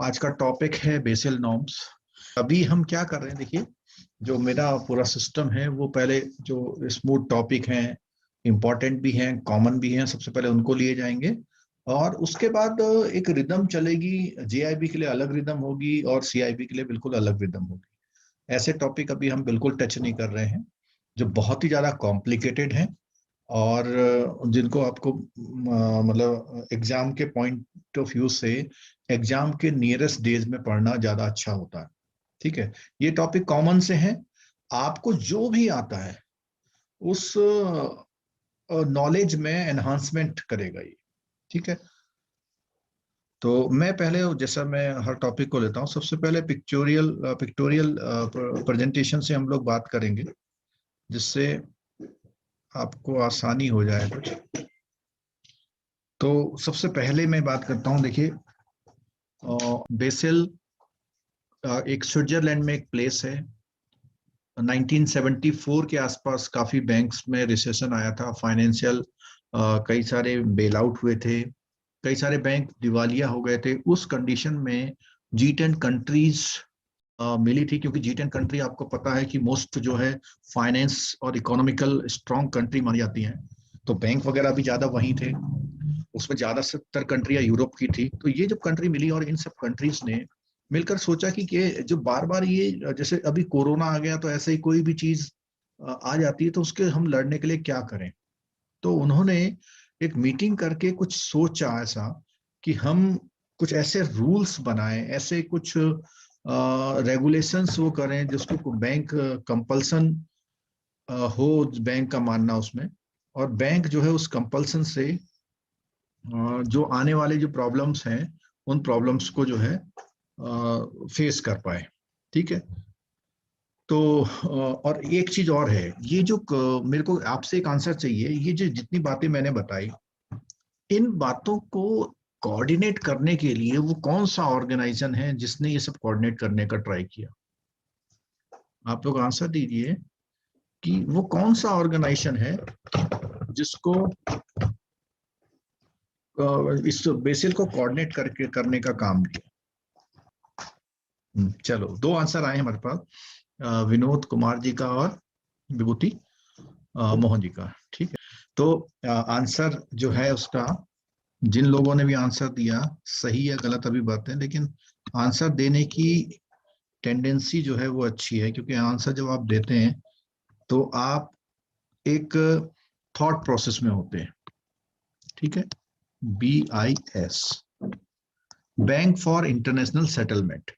आज का टॉपिक है बेसल नॉर्म्स। अभी हम क्या कर रहे हैं, देखिए जो मेरा पूरा सिस्टम है वो पहले जो स्मूथ टॉपिक हैं, इंपॉर्टेंट भी हैं, कॉमन भी हैं, सबसे पहले उनको लिए जाएंगे और उसके बाद एक रिदम चलेगी। जेआईबी के लिए अलग रिदम होगी और सीआईबी के लिए बिल्कुल अलग रिदम होगी। ऐसे टॉपिक अभी हम बिल्कुल टच नहीं कर रहे हैं जो बहुत ही ज्यादा कॉम्प्लिकेटेड हैं और जिनको आपको मतलब एग्जाम के पॉइंट ऑफ व्यू से एग्जाम के नियरेस्ट डेज में पढ़ना ज्यादा अच्छा होता है। ठीक है, ये टॉपिक कॉमन से हैं, आपको जो भी आता है उस नॉलेज में एनहांसमेंट करेगा ये। ठीक है, तो मैं पहले जैसा मैं हर टॉपिक को लेता हूँ, सबसे पहले पिक्टोरियल प्रेजेंटेशन से हम लोग बात करेंगे जिससे आपको आसानी हो जाए कुछ। तो सबसे पहले मैं बात करता हूँ, देखिए बेसेल एक स्विट्जरलैंड में एक प्लेस है। 1974 के आसपास काफी बैंक्स में रिसेशन आया था, फाइनेंशियल कई सारे बेल आउट हुए थे, कई सारे बैंक दिवालिया हो गए थे। उस कंडीशन में G10 कंट्रीज मिली थी, क्योंकि G10 कंट्री आपको पता है कि मोस्ट जो है फाइनेंस और इकोनॉमिकल स्ट्रॉन्ग कंट्री मानी जाती हैं, तो बैंक वगैरह भी ज्यादा वहीं थे। उसमें ज्यादा 70 कंट्रियां यूरोप की थी। तो ये जब कंट्री मिली और इन सब कंट्रीज ने मिलकर सोचा कि जो बार बार ये जैसे अभी कोरोना आ गया तो ऐसे ही कोई भी चीज आ जाती है तो उसके हम लड़ने के लिए क्या करें। तो उन्होंने एक मीटिंग करके कुछ सोचा ऐसा कि हम कुछ ऐसे रूल्स बनाएं, ऐसे कुछ रेगुलेशंस वो करें जिसको बैंक कंपल्सन हो, बैंक का मानना उसमें, और बैंक जो है उस कंपल्सन से जो आने वाले जो प्रॉब्लम्स हैं उन प्रॉब्लम्स को जो है फेस कर पाए। ठीक है, तो और एक चीज और है, ये जो मेरे को आपसे एक आंसर चाहिए, ये जो जितनी बातें मैंने बताई इन बातों को कोऑर्डिनेट करने के लिए वो कौन सा ऑर्गेनाइजेशन है जिसने ये सब कोऑर्डिनेट करने का ट्राई किया। आप लोग आंसर दीजिए कि वो कौन सा ऑर्गेनाइजेशन है जिसको इस बेसिल को कोऑर्डिनेट करके करने का काम किया। चलो, दो आंसर आए हमारे पास, विनोद कुमार जी का और विभूति मोहन जी का। ठीक है, तो आंसर जो है उसका, जिन लोगों ने भी आंसर दिया सही या गलत अभी बात है, लेकिन आंसर देने की टेंडेंसी जो है वो अच्छी है, क्योंकि आंसर जब आप देते हैं तो आप एक थॉट प्रोसेस में होते हैं। ठीक है, BIS, bank for international settlement.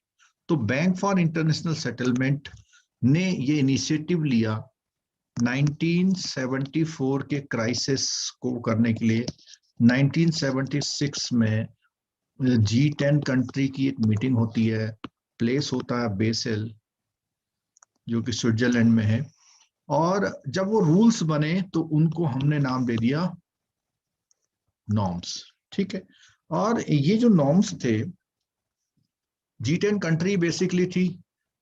तो बैंक फॉर इंटरनेशनल सेटलमेंट ने ये इनिशिएटिव लिया 1974 के क्राइसिस को करने के लिए। 1976 में G10 कंट्री की एक मीटिंग होती है, प्लेस होता है बेसेल जो कि स्विट्जरलैंड में है, और जब वो रूल्स बने तो उनको हमने नाम दे दिया नॉर्म्स। ठीक है, और ये जो नॉर्म्स थे G10 कंट्री बेसिकली थी।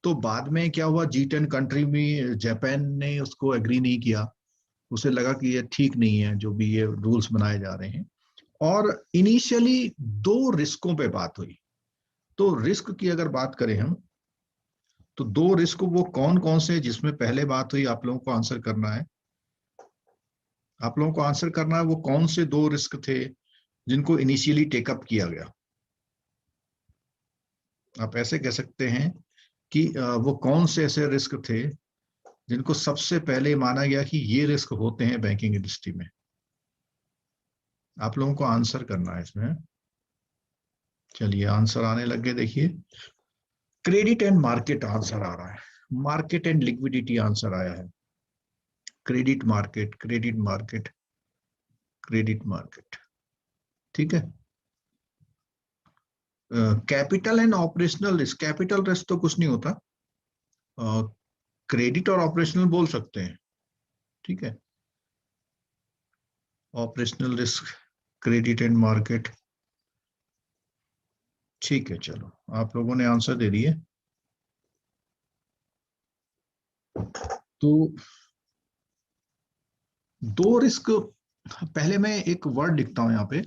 तो बाद में क्या हुआ, G10 कंट्री में जापान ने उसको एग्री नहीं किया, उसे लगा कि ये ठीक नहीं है जो भी ये रूल्स बनाए जा रहे हैं। और इनिशियली दो रिस्कों पे बात हुई। तो रिस्क की अगर बात करें हम, तो दो रिस्क वो कौन कौन से जिसमें पहले बात हुई, आप लोगों को आंसर करना है। आप लोगों को आंसर करना है वो कौन से दो रिस्क थे जिनको इनिशियली टेकअप किया गया। आप ऐसे कह सकते हैं कि वो कौन से ऐसे रिस्क थे जिनको सबसे पहले माना गया कि ये रिस्क होते हैं बैंकिंग इंडस्ट्री में। आप लोगों को आंसर करना है इसमें। चलिए, आंसर आने लग गए, देखिए क्रेडिट एंड मार्केट आंसर आ रहा है, मार्केट एंड लिक्विडिटी आंसर आया है। Credit market, credit market, credit market. ठीक है, capital and operational risk. Capital risk तो कुछ नहीं होता, क्रेडिट और ऑपरेशनल बोल सकते हैं। ठीक है, operational risk, credit and market. ठीक है, चलो आप लोगों ने आंसर दे दिए। तो दो रिस्क, पहले मैं एक वर्ड लिखता हूं यहाँ पे,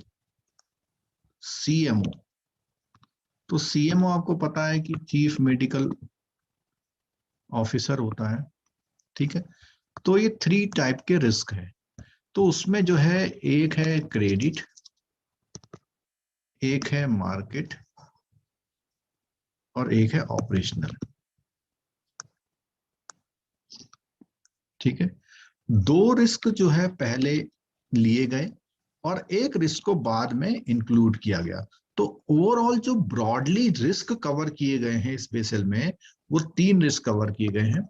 CMO। तो सीएमओ आपको पता है कि चीफ मेडिकल ऑफिसर होता है, ठीक है। तो ये 3 टाइप के रिस्क है। तो उसमें जो है एक है क्रेडिट, एक है मार्केट और एक है ऑपरेशनल, ठीक है। 2 रिस्क जो है पहले लिए गए और एक रिस्क को बाद में इंक्लूड किया गया। तो ओवरऑल जो ब्रॉडली रिस्क कवर किए गए हैं इस बेसल में, वो 3 रिस्क कवर किए गए हैं,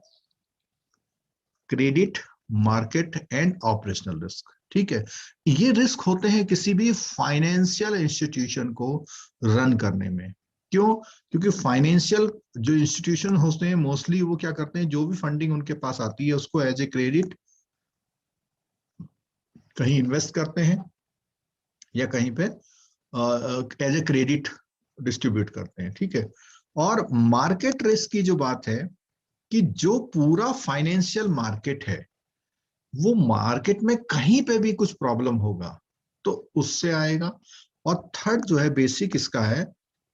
credit, market and operational risk, ठीक है। ये रिस्क होते हैं किसी भी फाइनेंशियल इंस्टीट्यूशन को रन करने में। क्यों? क्योंकि फाइनेंशियल जो इंस्टीट्यूशन होते हैं मोस्टली वो क्या करते हैं, जो भी फंडिंग उनके पास आती है उसको एज ए क्रेडिट कहीं इन्वेस्ट करते हैं या कहीं पे एज ए क्रेडिट डिस्ट्रीब्यूट करते हैं, ठीक है। और मार्केट रिस्क की जो बात है कि जो पूरा फाइनेंशियल मार्केट है, वो मार्केट में कहीं पे भी कुछ प्रॉब्लम होगा तो उससे आएगा। और थर्ड जो है बेसिक इसका है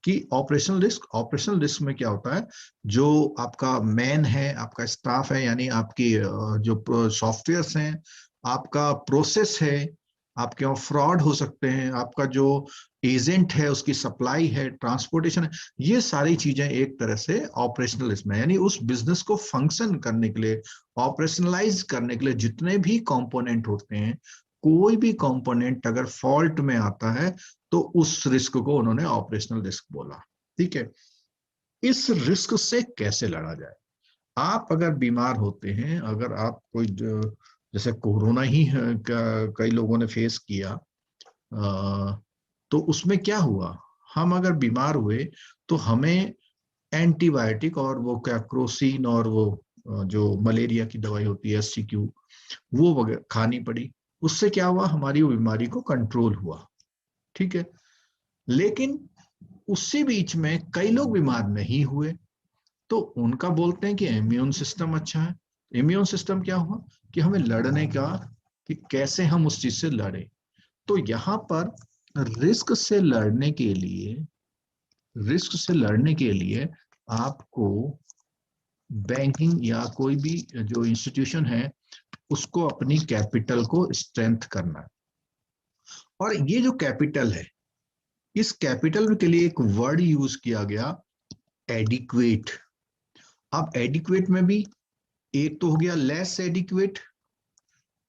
कि ऑपरेशनल रिस्क। ऑपरेशनल रिस्क में क्या होता है, जो आपका मैन है, आपका स्टाफ है, यानी आपकी जो सॉफ्टवेयर्स हैं, आपका प्रोसेस है, आपके वहाँ फ्रॉड हो सकते हैं, आपका जो एजेंट है उसकी सप्लाई है, ट्रांसपोर्टेशन है, ये सारी चीजें एक तरह से ऑपरेशनल रिस्क में, यानी उस बिजनेस को फंक्शन करने के लिए, ऑपरेशनलाइज करने के लिए जितने भी कंपोनेंट होते हैं, कोई भी कंपोनेंट अगर फॉल्ट में आता है तो उस रिस्क को उन्होंने ऑपरेशनल रिस्क बोला, ठीक है। इस रिस्क से कैसे लड़ा जाए? आप अगर बीमार होते हैं, अगर आप कोई जैसे कोरोना ही कई लोगों ने फेस किया, तो उसमें क्या हुआ, हम अगर बीमार हुए तो हमें एंटीबायोटिक और वो क्या क्रोसिन और वो जो मलेरिया की दवाई होती है SCQ, वो वगैरह खानी पड़ी। उससे क्या हुआ, हमारी वो बीमारी को कंट्रोल हुआ, ठीक है। लेकिन उसी बीच में कई लोग बीमार नहीं हुए, तो उनका बोलते हैं कि इम्यून सिस्टम अच्छा है। इम्यून सिस्टम क्या हुआ कि हमें लड़ने का, कि कैसे हम उस चीज से लड़े। तो यहाँ पर रिस्क से लड़ने के लिए, रिस्क से लड़ने के लिए आपको बैंकिंग या कोई भी जो इंस्टीट्यूशन है उसको अपनी कैपिटल को स्ट्रेंथ करना है। और ये जो कैपिटल है, इस कैपिटल के लिए एक वर्ड यूज किया गया, एडिक्वेट। अब एडिक्वेट में भी एक तो हो गया लेस एडिक्वेट,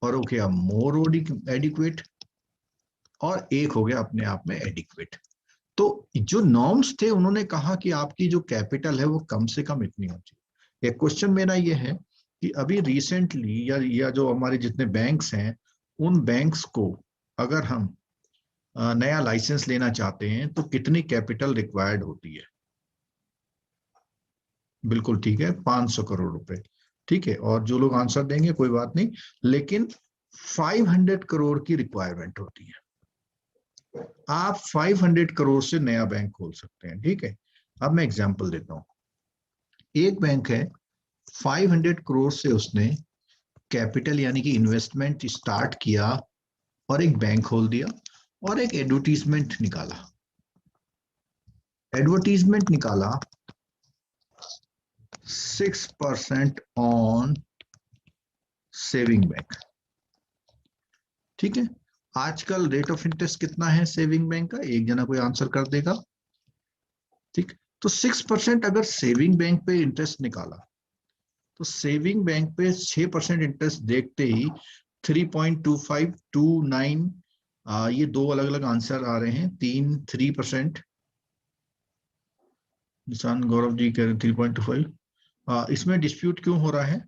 और हो गया मोर एडिक्वेट, और एक हो गया अपने आप में एडिक्वेट। तो जो नॉर्म्स थे उन्होंने कहा कि आपकी जो कैपिटल है वो कम से कम इतनी होनी चाहिए। एक क्वेश्चन मेरा ये है कि अभी रिसेंटली या जो हमारे जितने बैंक्स हैं, उन बैंक्स को अगर हम नया लाइसेंस लेना चाहते हैं तो कितनी कैपिटल रिक्वायर्ड होती है? बिल्कुल ठीक है, 500 करोड़ रुपए, ठीक है। और जो लोग आंसर देंगे कोई बात नहीं, लेकिन 500 करोड़ की रिक्वायरमेंट होती है। आप 500 करोड़ से नया बैंक खोल सकते हैं, ठीक है। अब मैं एग्जांपल देता हूं। एक बैंक है, 500 करोड़ से उसने कैपिटल यानी कि इन्वेस्टमेंट स्टार्ट किया और एक बैंक खोल दिया और एक एडवर्टीजमेंट निकाला। एडवर्टीजमेंट निकाला 6% ऑन सेविंग बैंक, ठीक है। आजकल रेट ऑफ इंटरेस्ट कितना है सेविंग बैंक का? एक जना कोई आंसर कर देगा? ठीक। तो 6% अगर सेविंग बैंक पे इंटरेस्ट निकाला, तो सेविंग बैंक पे 6% इंटरेस्ट देखते ही 3.2529, ये दो अलग अलग आंसर आ रहे हैं। 3%, निशान गौरव जी कह रहे हैं 3.25। इसमें डिस्प्यूट क्यों हो रहा है?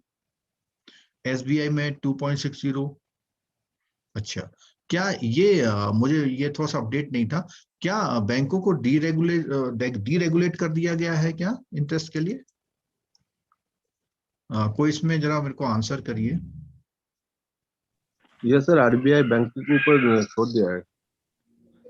SBI में 2.60। अच्छा, क्या ये मुझे ये थोड़ा सा अपडेट नहीं था, क्या बैंकों को डीरेगुलेट कर दिया गया है क्या इंटरेस्ट के लिए? कोई इसमें जरा मेरे को आंसर करिए। ये सर RBI बैंक के ऊपर छोड़ दिया है।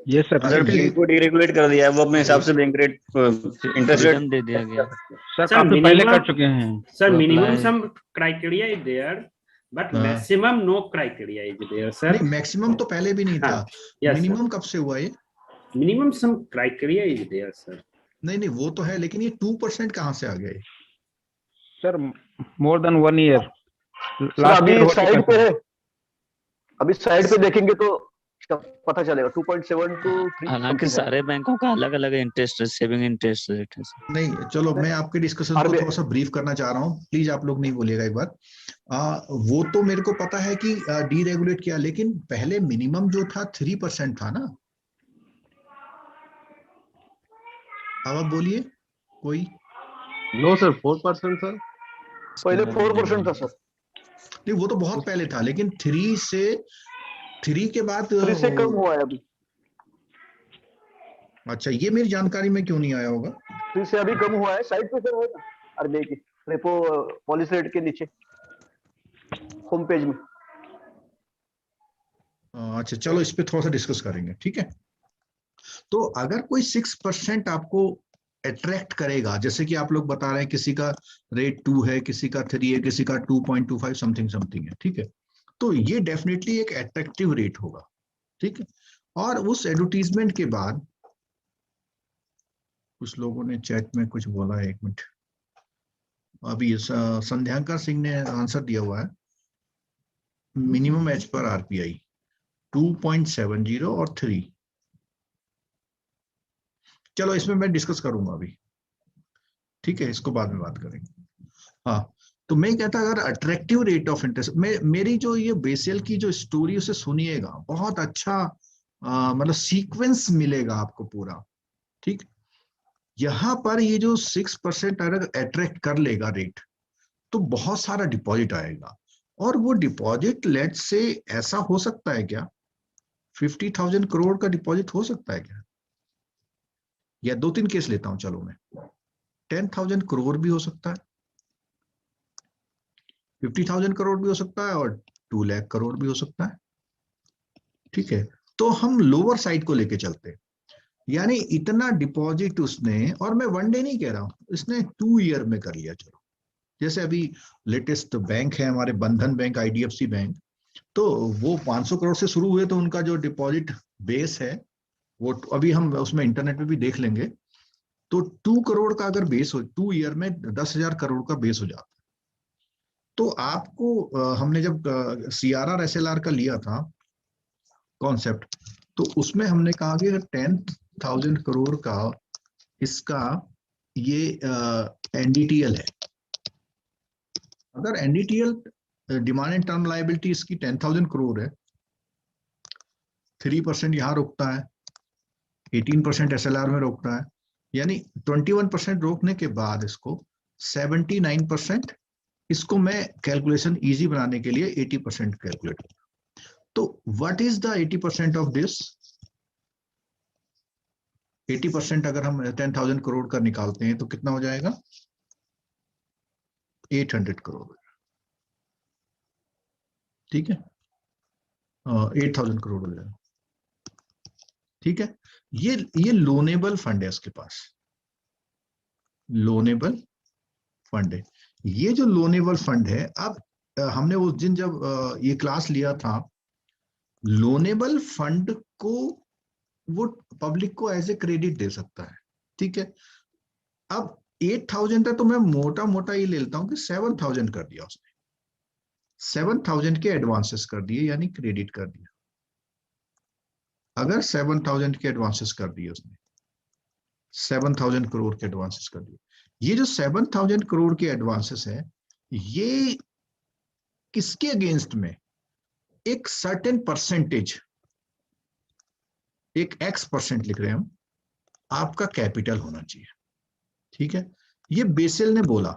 ये सर बैंक को डीरेगुलेट कर दिया है, वो अपने हिसाब से बैंक रेट इंटरेस्ट रेट दे दिया गया। सर काफी पहले कर चुके हैं sir. to minimum apply- some criteria is there but हाँ। Maximum no criteria is there sir. नहीं, मैक्सिमम तो पहले भी नहीं था। यस मिनिमम कब से हुआ ये? Minimum some criteria is there sir. नहीं नहीं वो तो है, लेकिन ये 2% कहाँ से आ गया ये? Sir more than 1 year, sir last year अभी हो चुका साइड पे सर। है, अभी साइड पे देखेंगे तो इसका पता चलेगा 2.7 to 3 हालांकि समथिंग है। सारे बैंकों का अलग अलग इंटरेस्ट सेविंग इंटरेस्ट रेट है सर। नहीं चलो, मैं आपके डिस्कशन को थोड़ा सा ब्रीफ करना चाह रहा हूँ, प्लीज आप लोग नहीं बोलिएगा एक बार। वो तो मेरे को पता है कि डीरेगुलेट किया, लेकिन पहले मिनिमम जो था 3% था ना। अब आप बोलिए कोई। No sir, 4% sir. पहले 4% था सर। नहीं वो तो बहुत पहले था, लेकिन 3 के बाद 3 से कम हुआ है अभी। अच्छा, ये मेरी जानकारी में क्यों नहीं आया होगा? 3 से अभी कम हुआ है, साइड पे सर है ना आरबीआई की रेपो पॉलिसी रेट के नीचे होम पेज में। अच्छा चलो, इस पे थोड़ा सा डिस्कस करेंगे, ठीक है। तो अगर कोई 6% आपको अट्रैक्ट करेगा, जैसे कि आप लोग बता रहे हैं किसी का रेट 2 है, किसी का 3 है, किसी का 2.25 समथिंग समथिंग है, ठीक है, तो ये डेफिनेटली एक अट्रैक्टिव रेट होगा, ठीक है। और उस एडवर्टीजमेंट के बाद कुछ लोगों ने चैट में कुछ बोला है, 1 मिनट। अभी संध्यांकर सिंह ने आंसर दिया हुआ है, मिनिमम एज पर आरपीआई 2.70 और 3। चलो इसमें मैं डिस्कस करूंगा अभी, ठीक है, इसको बाद में बात करेंगे। हाँ, तो मैं कहता अगर अट्रैक्टिव रेट ऑफ इंटरेस्ट, मेरी जो ये बेसिल की जो स्टोरी उसे सुनिएगा, बहुत अच्छा मतलब सीक्वेंस मिलेगा आपको पूरा, ठीक। यहाँ पर ये जो 6% अगर अट्रैक्ट कर लेगा रेट, तो बहुत सारा डिपॉजिट आएगा। और वो डिपॉजिट लेट से ऐसा हो सकता है क्या, 50,000 करोड़ का डिपॉजिट हो सकता है क्या? या 2-3 केस लेता हूं, चलो मैं 10,000 करोड़ भी हो सकता है, 50,000 करोड़ भी हो सकता है, और 2 लाख करोड़ भी हो सकता है, ठीक है। तो हम लोअर साइड को लेके चलते हैं, यानी इतना डिपॉजिट उसने, और मैं 1 डे नहीं कह रहा हूं, इसने 2 ईयर में कर लिया। चलो जैसे अभी लेटेस्ट बैंक है हमारे बंधन बैंक, आईडीएफसी बैंक, तो वो 500 करोड़ से शुरू हुए, तो उनका जो डिपॉजिट बेस है वो अभी हम उसमें इंटरनेट पे भी देख लेंगे, तो 2 करोड़ का अगर बेस हो, 2 ईयर में 10,000 करोड़ का बेस हो जाता है। तो आपको हमने जब CRR SLR का लिया था कॉन्सेप्ट, तो उसमें हमने कहा कि अगर 10,000 करोड़ का इसका ये NDTL है, अगर NDTL demand and term liability इसकी 10,000 करोड़ है, 3% यहाँ रोकता है, 18% SLR में रोकता है, यानी 21% रोकने के बाद इसको 79%, इसको मैं कैलकुलेशन इजी बनाने के लिए 80% कैलकुलेट। तो what is the 80% of this? 80% अगर हम 10,000 करोड़ का निकालते हैं तो कितना हो जाएगा? 800 करोड़, ठीक है, 8,000 करोड़ हो जाएगा, ठीक है। ये लोनेबल फंड है, उसके पास लोनेबल फंड है। ये जो लोनेबल फंड है, अब हमने उस दिन जब ये क्लास लिया था, लोनेबल फंड को वो पब्लिक को एज ए क्रेडिट दे सकता है, ठीक है। अब 8,000 है, तो मैं मोटा मोटा ये ले लेता हूं कि 7,000 कर दिया उसने, 7,000 के एडवांसेस कर दिए, यानी क्रेडिट कर दिया। अगर 7,000 के एडवांसेस कर दिए उसने, 7,000 करोड़ के एडवांसेस कर दिए, ये जो 7,000 करोड़ के एडवांसेस है, ये किसके अगेंस्ट में? एक सर्टेन परसेंटेज, एक X% लिख रहे हैं हम, आपका कैपिटल होना चाहिए, ठीक है। ये बेसिल ने बोला,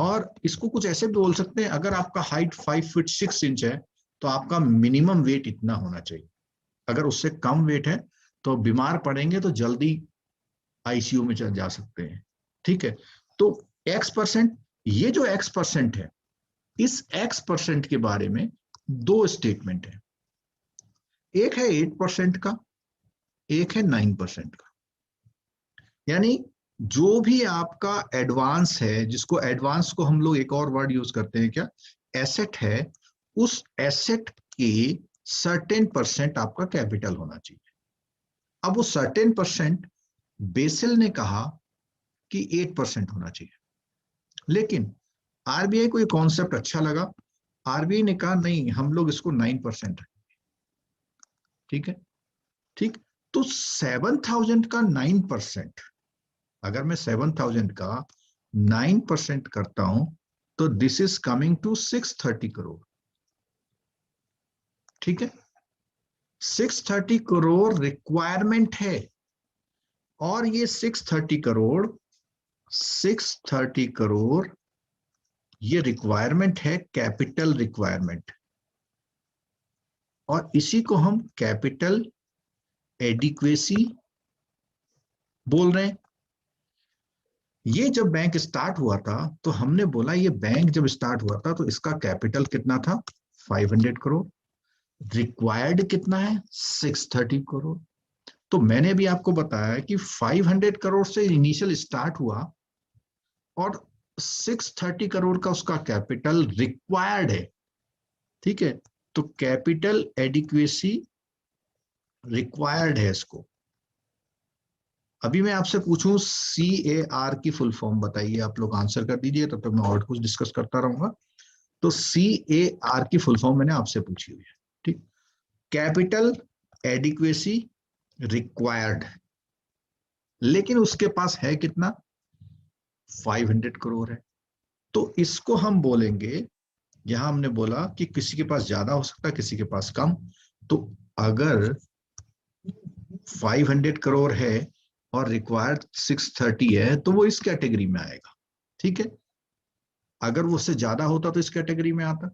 और इसको कुछ ऐसे भी बोल सकते हैं, अगर आपका हाइट 5 फीट 6 इंच है, तो आपका मिनिमम वेट इतना होना चाहिए। अगर उससे कम वेट है तो बीमार पड़ेंगे तो जल्दी ICU में चल जा सकते हैं, ठीक है। तो X%, ये जो X% है, इस X% के बारे में 2 स्टेटमेंट है, एक है 8% का, एक है 9% का। यानी जो भी आपका एडवांस है, जिसको एडवांस को हम लोग एक और वर्ड यूज करते हैं क्या, एसेट है, उस एसेट के सर्टेन % आपका कैपिटल होना चाहिए। अब वो सर्टेन % बेसिल ने कहा कि 8% होना चाहिए, लेकिन आरबीआई को ये कॉन्सेप्ट अच्छा लगा। आरबीआई ने कहा नहीं, हम लोग इसको 9%। ठीक है, ठीक। तो 7,000 का 9%, अगर मैं 7,000 का 9% करता हूं तो this is coming to 630 crore. ठीक है, 630 करोड़ रिक्वायरमेंट है, और ये 630 करोड़ ये रिक्वायरमेंट है, कैपिटल रिक्वायरमेंट, और इसी को हम कैपिटल एडिक्वेसी बोल रहे हैं। ये जब बैंक स्टार्ट हुआ था तो हमने बोला, ये बैंक जब स्टार्ट हुआ था तो इसका कैपिटल कितना था, 500 करोड़। रिक्वायर्ड कितना है, 630 करोड़। तो मैंने भी आपको बताया कि 500 करोड़ से इनिशियल स्टार्ट हुआ, और 630 करोड़ का उसका कैपिटल रिक्वायर्ड है। ठीक है, तो कैपिटल एडिक्वेसी रिक्वायर्ड है इसको। अभी मैं आपसे पूछूं CAR की फुल फॉर्म बताइए, आप लोग आंसर कर दीजिए, तब तक मैं और कुछ डिस्कस करता रहूंगा। तो CAR की फुल फॉर्म मैंने आपसे पूछी हुई है। ठीक, कैपिटल एडिक्वेसी रिक्वायर्ड, लेकिन उसके पास है कितना, 500 करोड़ है। तो इसको हम बोलेंगे, यहां हमने बोला कि किसी के पास ज्यादा हो सकता है, किसी के पास कम। तो अगर 500 करोड़ है और रिक्वायर्ड 630 है तो वो इस कैटेगरी में आएगा। ठीक है, अगर वो उससे ज्यादा होता तो इस कैटेगरी में आता।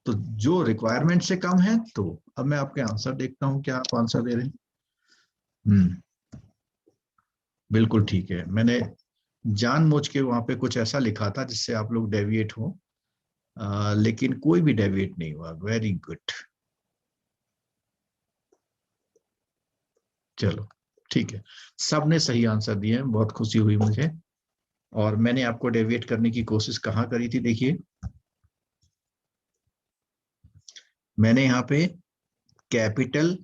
तो जो रिक्वायरमेंट से कम है, तो अब मैं आपके आंसर देखता हूं, क्या आप आंसर दे रहे हैं। बिल्कुल ठीक है, मैंने जानबूझ के वहां पे कुछ ऐसा लिखा था जिससे आप लोग डेविएट हो, लेकिन कोई भी डेविएट नहीं हुआ। वेरी गुड, चलो ठीक है, सबने सही आंसर दिए हैं, बहुत खुशी हुई मुझे। और मैंने आपको डेविएट करने की कोशिश कहाँ करी थी, देखिए मैंने यहाँ पे कैपिटल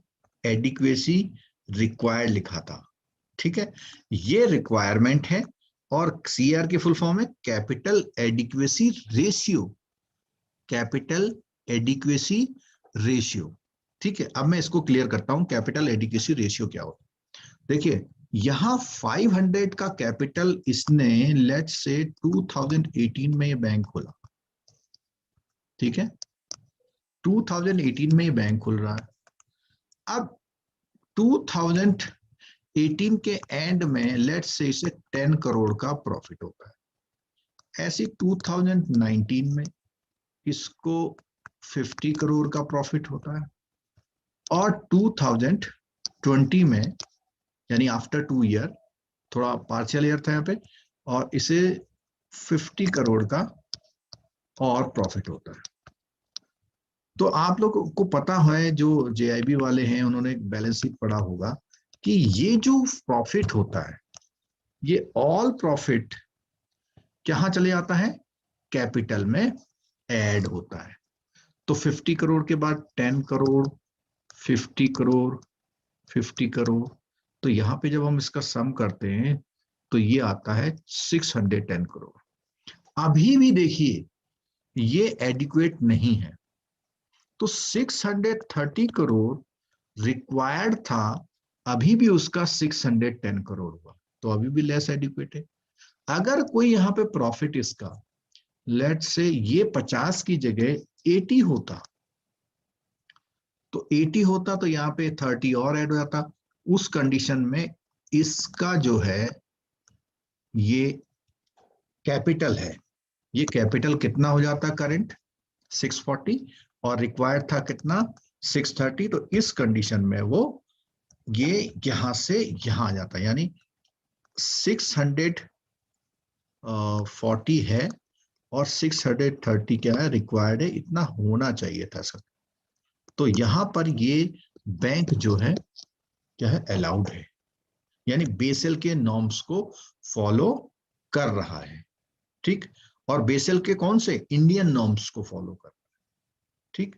एडिक्वेसी रिक्वायर्ड लिखा था। ठीक है, ये रिक्वायरमेंट है, और CAR की फुल फॉर्म है capital adequacy ratio. Capital adequacy ratio. ठीक है, अब मैं इसको क्लियर करता हूं, कैपिटल एडिक्वेसी रेशियो क्या होता है। देखिए यहां 500 का कैपिटल इसने, लेट्स से 2018 में ये बैंक खोला। ठीक है, 2018 में ये बैंक खुल रहा है। अब 2018 के एंड में लेट्स से इसे 10 करोड़ का प्रॉफिट होता है। ऐसे 2019 में इसको 50 करोड़ का प्रॉफिट होता है, और 2020 में, यानी आफ्टर 2 ईयर, थोड़ा पार्शियल ईयर था यहाँ पे, और इसे 50 करोड़ का और प्रॉफिट होता है। तो आप लोगों को पता है, जो JIB वाले हैं उन्होंने एक बैलेंस शीट पढ़ा होगा, कि ये जो प्रॉफिट होता है, ये ऑल प्रॉफिट कहाँ चले जाता है, कैपिटल में ऐड होता है। तो 50 करोड़ के बाद 10 करोड़, 50 करोड़, 50 करोड़, तो यहाँ पे जब हम इसका सम करते हैं तो ये आता है 610 करोड़। अभी भी देखिए ये एडिक्वेट नहीं है, तो 630 करोड़ रिक्वायर्ड था, अभी भी उसका 610 करोड़ हुआ, तो अभी भी लेस एडिक्वेट है। अगर कोई यहाँ पे प्रॉफिट इसका, लेट्स से ये 50 की जगह 80 होता, तो 80 होता तो यहाँ पे 30 और ऐड हो जाता। उस कंडीशन में इसका जो है ये कैपिटल है, ये कैपिटल कितना हो जाता करंट, 640, और रिक्वायर्ड था कितना, 630। तो इस कंडीशन में वो ये यहां से यहां आ जाता, यानी 640 है और 630 क्या है, रिक्वायर्ड है, इतना होना चाहिए था सर। तो यहां पर ये बैंक जो है क्या है, अलाउड है, यानी बेसल के नॉर्म्स को फॉलो कर रहा है। ठीक, और बेसल के कौन से, इंडियन नॉर्म्स को फॉलो कर रहा है। ठीक,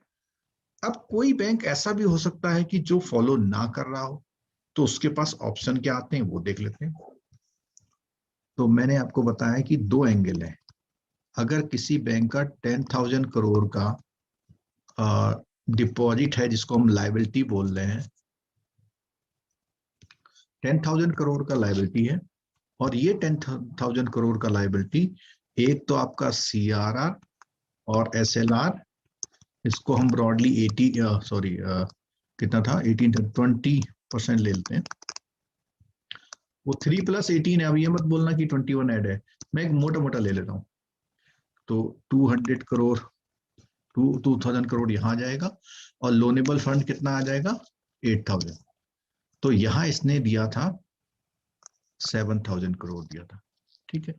अब कोई बैंक ऐसा भी हो सकता है कि जो फॉलो ना कर रहा हो, तो उसके पास ऑप्शन क्या आते हैं वो देख लेते हैं। तो मैंने आपको बताया कि दो एंगल है। अगर किसी बैंक का 10,000 करोड़ का डिपॉजिट है, जिसको हम लायबिलिटी बोल रहे हैं, 10,000 करोड़ का लायबिलिटी है, और ये 10,000 करोड़ का लायबिलिटी, एक तो आपका CRR और SLR, इसको हम ब्रॉडली 20% ले लेते हैं। वो 3+18 है। अब ये मत बोलना कि 21 ऐड है, मैं एक मोटा मोटा ले लेता हूँ। तो 200 करोड़ 2,000 करोड़ यहाँ आ जाएगा, और लोनेबल फंड कितना आ जाएगा, 8,000। तो यहाँ इसने दिया था 7,000 करोड़ दिया था, ठीक है।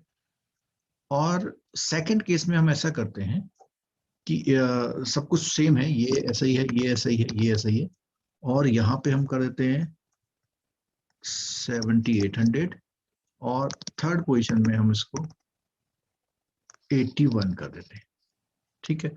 और सेकंड केस में हम ऐसा करते हैं कि सब कुछ सेम है, ये ऐसा ही है, ये ऐसा ही है, ये ऐसा ही है, और यहाँ पे हम कर देते हैं 7,800, और थर्ड पोजीशन में हम इसको 81 कर देते हैं, ठीक है।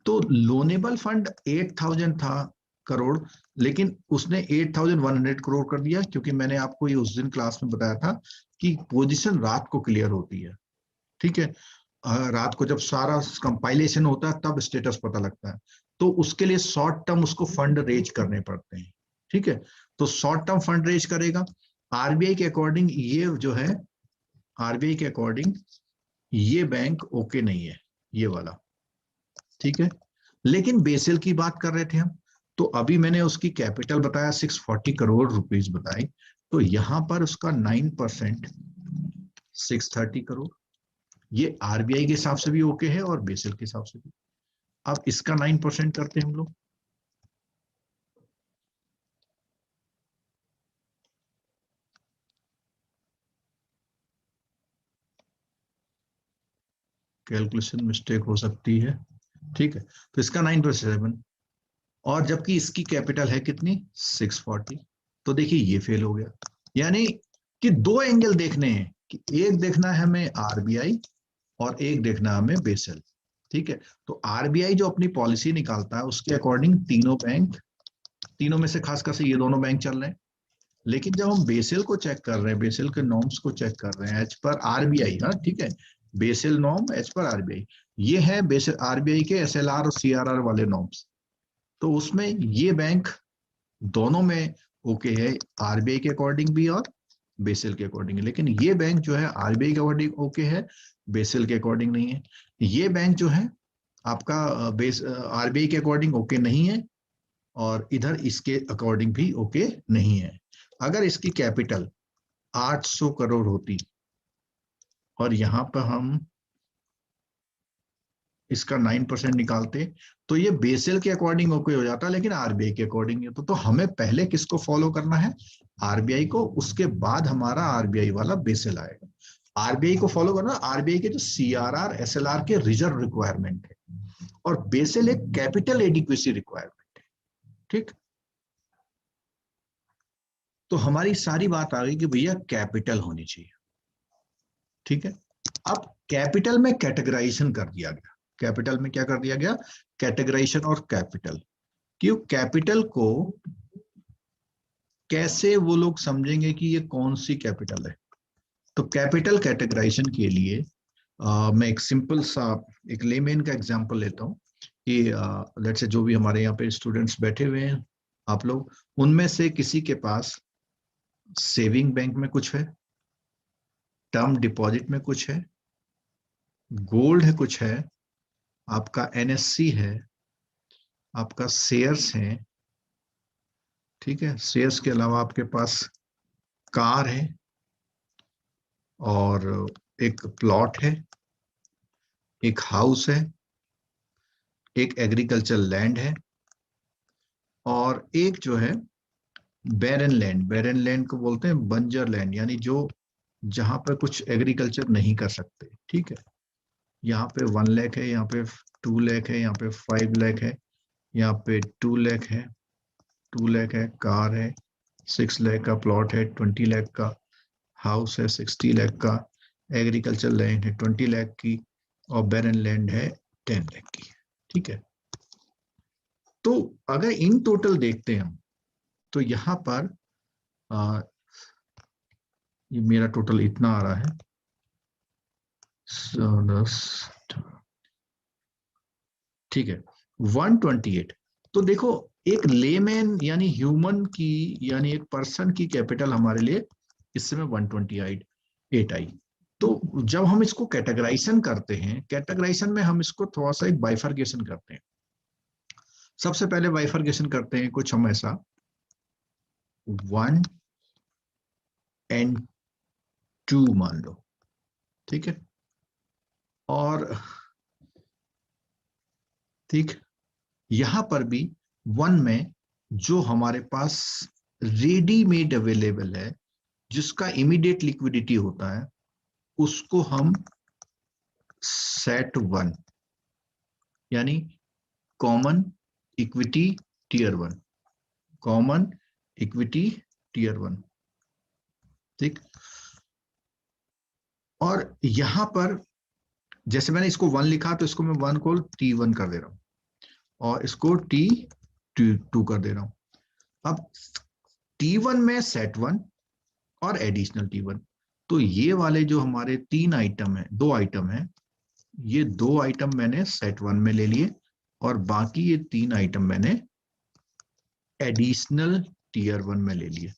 तो लोनेबल फंड 8,000 था करोड़, लेकिन उसने 8,100 करोड़ कर दिया, क्योंकि मैंने आपको ये उस दिन क्लास में बताया था कि पोजीशन रात को क्लियर होती है, ठीक है। रात को जब सारा कंपाइलेशन होता है तब स्टेटस पता लगता है, तो उसके लिए शॉर्ट टर्म उसको फंड रेज करने पड़ते हैं, ठीक है। तो शॉर्ट टर्म फंड रेज करेगा। आरबीआई के अकॉर्डिंग ये जो है, आरबीआई के अकॉर्डिंग ये बैंक ओके नहीं है, ये वाला, ठीक है। लेकिन बेसिल की बात कर रहे थे हम, तो अभी मैंने उसकी कैपिटल बताया 640 करोड़ रुपीस बताई, तो यहां पर उसका 9% 630 करोड़, ये आरबीआई के हिसाब से भी ओके है और बेसिल के हिसाब से भी। अब इसका 9% करते हैं हम लोग। कैलकुलेशन मिस्टेक हो सकती है, ठीक है। तो इसका 9%, और जबकि इसकी कैपिटल है कितनी, 640, तो देखिए ये फेल हो गया। यानी कि दो एंगल देखने हैं, कि एक देखना है हमें आरबीआई और एक देखना है हमें बेसल, ठीक है। तो आरबीआई जो अपनी पॉलिसी निकालता है उसके अकॉर्डिंग तीनों बैंक, तीनों में से खासकर से ये दोनों बैंक चल रहे हैं। लेकिन जब हम बेसिल को चेक कर रहे हैं, बेसिल के नॉर्म्स को चेक कर रहे हैं एज पर आरबीआई, हाँ ठीक है, Basel norm as per RBI, ये है बेसिल आरबीआई के एसएलआर और सीआरआर वाले नॉर्म्स। तो उसमें ये बैंक दोनों में ओके है, आरबीआई के अकॉर्डिंग भी और बेसिल के अकॉर्डिंग। लेकिन ये बैंक जो है आरबीआई के अकॉर्डिंग ओके है, बेसिल के अकॉर्डिंग नहीं है। ये बैंक जो है आपका आरबीआई के अकॉर्डिंग ओके नहीं है, और इधर इसके अकॉर्डिंग भी ओके नहीं है। अगर इसकी कैपिटल 800 करोड़ होती और यहां पर हम इसका 9% निकालते, तो ये बेसिल के अकॉर्डिंग ओके हो जाता, लेकिन आरबीआई के अकॉर्डिंग तो हमें पहले किसको फॉलो करना है, आरबीआई को, उसके बाद हमारा आरबीआई वाला बेसिल आएगा। आरबीआई को फॉलो करना, आरबीआई के जो सीआरआर एसएलआर के रिजर्व रिक्वायरमेंट है, और बेसिल एक कैपिटल एडिक्वेसी रिक्वायरमेंट है, ठीक। तो हमारी सारी बात आ गई कि भैया कैपिटल होनी चाहिए, ठीक है। अब कैपिटल में कैटेगराइजेशन कर दिया गया, कैपिटल में क्या कर दिया गया, कैटेगराइजेशन और कैपिटल। क्यों कैपिटल को कैसे वो लोग समझेंगे कि ये कौन सी कैपिटल है। तो कैपिटल कैटेगराइजेशन के लिए मैं एक सिंपल सा एक लेमेन का एग्जांपल लेता हूँ कि लेट्स से जो भी हमारे यहाँ पे स्टूडेंट्स बैठे हुए हैं आप लोग, उनमें से किसी के पास सेविंग बैंक में कुछ है, टर्म डिपॉजिट में कुछ है, गोल्ड है कुछ है, आपका एनएससी है, आपका शेयर्स है, ठीक है। शेयर्स के अलावा आपके पास कार है, और एक प्लॉट है, एक हाउस है, एक एग्रीकल्चर लैंड है, और एक जो है बैरन लैंड। बैरन लैंड को बोलते हैं बंजर लैंड, यानी जो जहां पर कुछ एग्रीकल्चर नहीं कर सकते, ठीक है। यहाँ पे 1 लाख है, यहाँ पे 2 लाख है, यहाँ पे 5 लाख है, यहाँ पे 2 लाख है, 2 लाख है, कार है, 6 लाख का प्लॉट है, 20 लाख का हाउस है, 60 लाख का एग्रीकल्चर लैंड है 20 लाख की, और बैरन लैंड है 10 लाख की, ठीक है। तो अगर इन टोटल देखते हैं हम, तो यहाँ पर ये मेरा टोटल इतना आ रहा है, 10, ठीक है, 128। तो देखो एक लेमैन यानी ह्यूमन की यानी एक पर्सन की कैपिटल हमारे लिए इस समय 128 आई। तो जब हम इसको कैटेगराइजेशन करते हैं, कैटेगराइजेशन में हम इसको थोड़ा सा एक बाइफर्केशन करते हैं। सबसे पहले बाइफर्केशन करते हैं कुछ हम ऐसा 1 and 2 मान लो, ठीक है, और ठीक यहां पर भी 1 में जो हमारे पास रेडीमेड अवेलेबल है, जिसका इमीडिएट लिक्विडिटी होता है, उसको हम सेट 1 यानी common equity tier 1, common equity tier 1, ठीक। और यहां पर जैसे मैंने इसको 1 लिखा तो इसको मैं 1 को T1 कर दे रहा हूं और इसको T2 कर दे रहा हूं। अब T1 में सेट 1 और एडिशनल T1, तो ये वाले जो हमारे 3 आइटम है, 2 आइटम है, ये 2 आइटम मैंने सेट 1 में ले लिए और बाकी ये 3 आइटम मैंने एडिशनल टियर 1 में ले लिए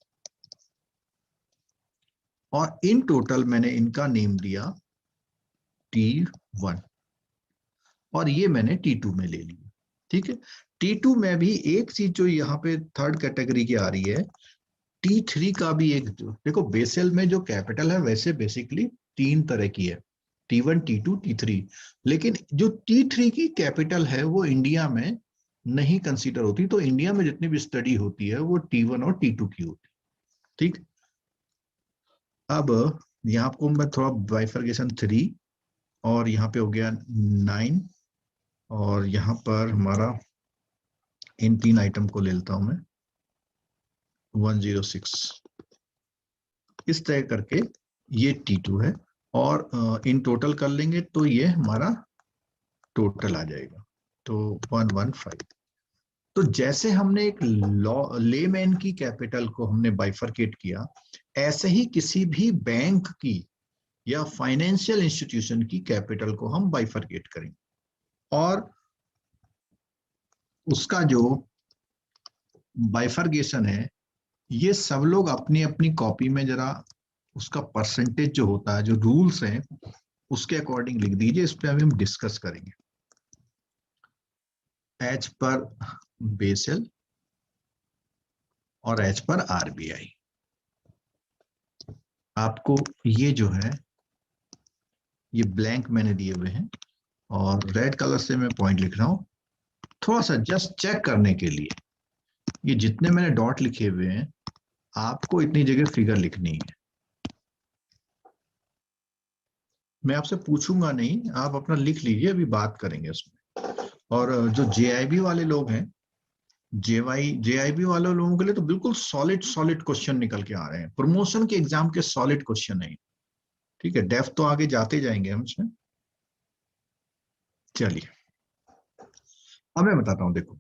और इन टोटल मैंने इनका नेम दिया T1 और ये मैंने T2 में ले लिया, ठीक है। T2 में भी एक चीज जो यहाँ पे थर्ड कैटेगरी की आ रही है, T3 का भी एक, देखो बेसेल में जो कैपिटल है वैसे बेसिकली 3 तरह की है, T1, T2, T3, लेकिन जो T3 की कैपिटल है वो इंडिया में नहीं कंसीडर होती। तो इंडिया में जितनी भी स्टडी होती है वो T1 और T2 की होती है, ठीक। अब यहाँ को मैं थोड़ा बाइफर्केशन 3 और यहाँ पे हो गया 9 और यहाँ पर हमारा इन 3 आइटम को ले लेता हूं मैं 106, इस तरह करके ये T2 है और इन टोटल कर लेंगे तो ये हमारा टोटल आ जाएगा, तो 115। तो जैसे हमने एक लेमैन की कैपिटल को हमने बाइफरकेट किया, ऐसे ही किसी भी बैंक की या फाइनेंशियल इंस्टीट्यूशन की कैपिटल को हम बाइफरकेट करेंगे और उसका जो बाइफर्केशन है ये सब लोग अपनी अपनी कॉपी में जरा उसका परसेंटेज जो होता है, जो रूल्स हैं उसके अकॉर्डिंग लिख दीजिए। इस पे अभी हम डिस्कस करेंगे एज पर बेसेल और एज पर आरबीआई। आपको ये जो है ये ब्लैंक मैंने दिए हुए हैं और रेड कलर से मैं पॉइंट लिख रहा हूं थोड़ा सा जस्ट चेक करने के लिए। ये जितने मैंने डॉट लिखे हुए हैं आपको इतनी जगह फिगर लिखनी है, मैं आपसे पूछूंगा नहीं, आप अपना लिख लीजिए, अभी बात करेंगे उसमें। और जो जेआईबी वाले लोग हैं, जेआईबी वाले लोगों के लिए तो बिल्कुल सॉलिड क्वेश्चन निकल के आ रहे हैं, प्रमोशन के एग्जाम के सॉलिड क्वेश्चन है, ठीक है। डेफ तो आगे जाते जाएंगे हम इसमें। चलिए अब मैं बताता हूं, देखो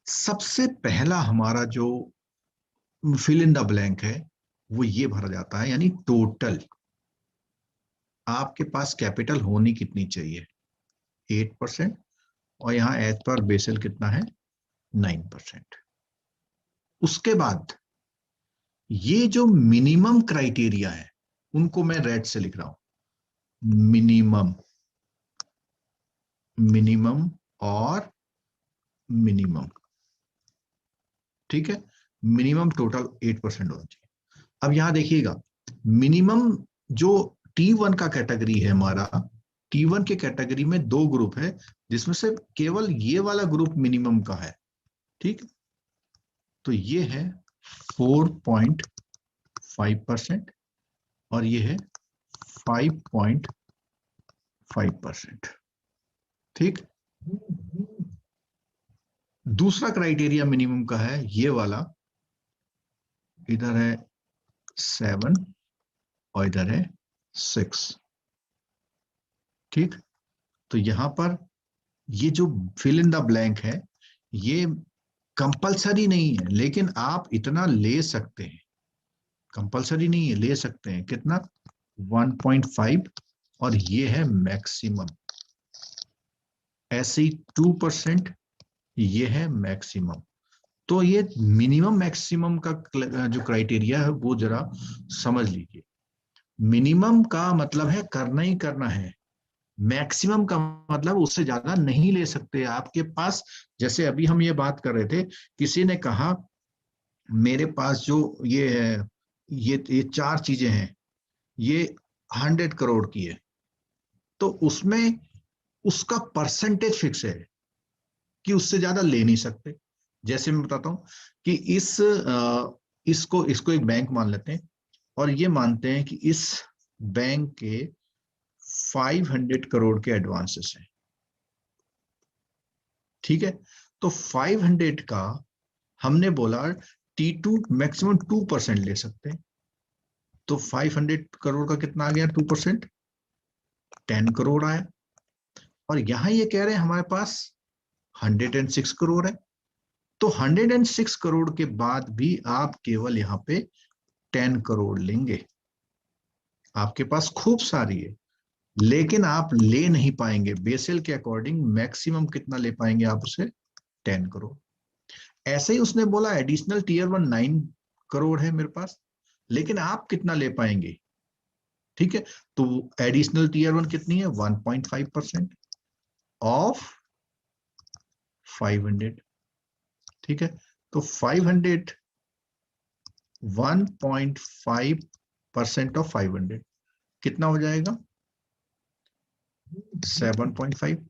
सबसे पहला हमारा जो फिल इन द ब्लैंक है वो ये भरा जाता है, यानी टोटल आपके पास कैपिटल होनी कितनी चाहिए, 8% और यहाँ एज पर बेसल कितना है 9%। उसके बाद ये जो मिनिमम क्राइटेरिया है उनको मैं रेड से लिख रहा हूं, मिनिमम और मिनिमम, ठीक है। मिनिमम टोटल 8% होना चाहिए। अब यहां देखिएगा मिनिमम जो T1 का कैटेगरी है हमारा, T1 के कैटेगरी में 2 ग्रुप है जिसमें से केवल ये वाला ग्रुप मिनिमम का है, ठीक। तो ये है 4.5% और ये है 5.5%, ठीक। दूसरा क्राइटेरिया मिनिमम का है ये वाला, इधर है 7 और इधर है 6, ठीक। तो यहां पर ये जो फिल इन द ब्लैंक है ये कंपलसरी नहीं है, लेकिन आप इतना ले सकते हैं कंपलसरी नहीं है, ले सकते हैं। कितना? 1.5, और ये है मैक्सिमम। ऐसे ही 2%, ये है मैक्सिमम। तो ये मिनिमम मैक्सिमम का जो क्राइटेरिया है वो जरा समझ लीजिए। मिनिमम का मतलब है करना ही करना है, मैक्सिमम का मतलब उससे ज्यादा नहीं ले सकते आपके पास। जैसे अभी हम ये बात कर रहे थे, किसी ने कहा मेरे पास जो ये है, ये 4 चीजें हैं, ये 100 करोड़ की है, तो उसमें उसका परसेंटेज फिक्स है कि उससे ज्यादा ले नहीं सकते। जैसे मैं बताता हूं कि इसको एक बैंक मान लेते हैं, और ये मानते हैं कि इस बैंक के 500 करोड़ के एडवांसेस हैं। ठीक है, तो 500 का हमने बोला T2 मैक्सिमम 2% ले सकते हैं। तो 500 करोड़ का कितना आ गया? 2%, 10 करोड़ आया। और यहां ये कह रहे हैं हमारे पास 106 करोड़ है। तो 106 करोड़ के बाद भी आप केवल यहाँ पे 10 करोड़ लेंगे। आपके पास खूब सारी है, लेकिन आप ले नहीं पाएंगे। बेसेल के अकॉर्डिंग मैक्सिमम कितना ले पाएंगे आप उसे? 10 करोड़। ऐसे ही उसने बोला एडिशनल टीयर 1 9 करोड़ है मेरे पास, लेकिन आप कितना ले पाएंगे? ठीक है, तो एडिशनल टीयर 1 कितनी है? 1.5% ऑफ 500। ठीक है, तो 500 1.5% ऑफ 500 कितना हो जाएगा? 7.5।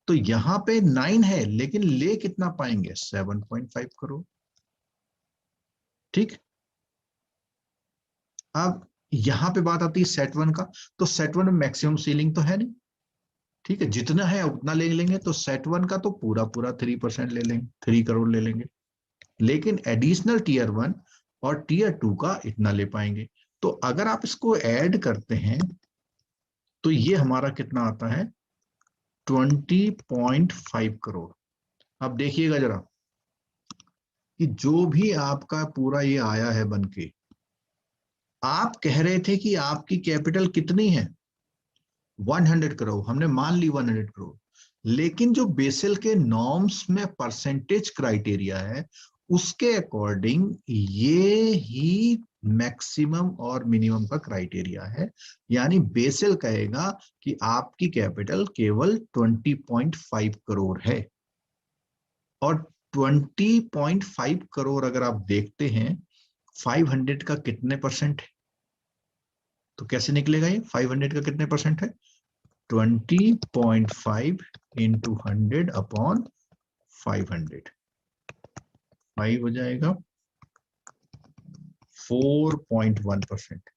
तो यहां पे 9 है, लेकिन ले कितना पाएंगे? 7.5 करोड़। ठीक, अब यहां पे बात आती है सेट 1 का। तो सेट 1 में मैक्सिमम सीलिंग तो है नहीं। ठीक है, जितना है उतना ले लेंगे। तो सेट 1 का तो पूरा पूरा 3% ले लेंगे, 3 करोड़ ले लेंगे। लेकिन एडिशनल टीयर 1 और टीयर 2 का इतना ले पाएंगे। तो अगर आप इसको ऐड करते हैं तो ये हमारा कितना आता है? 20.5 करोड़। अब देखिएगा जरा कि जो भी आपका पूरा ये आया है बनके, आप कह रहे थे कि आपकी कैपिटल कितनी है? 100 करोड़। हमने मान ली 100 करोड़, लेकिन जो बेसल के नॉर्म्स में परसेंटेज क्राइटेरिया है उसके अकॉर्डिंग ये ही मैक्सिमम और मिनिमम का क्राइटेरिया है। यानी बेसल कहेगा कि आपकी कैपिटल केवल 20.5 करोड़ है। और 20.5 करोड़ अगर आप देखते हैं 500 का कितने परसेंट है, तो कैसे निकलेगा ये? 500 का कितने परसेंट है? 20.5 इंटू 100 अपॉन 500, 5 हो जाएगा 4.1%।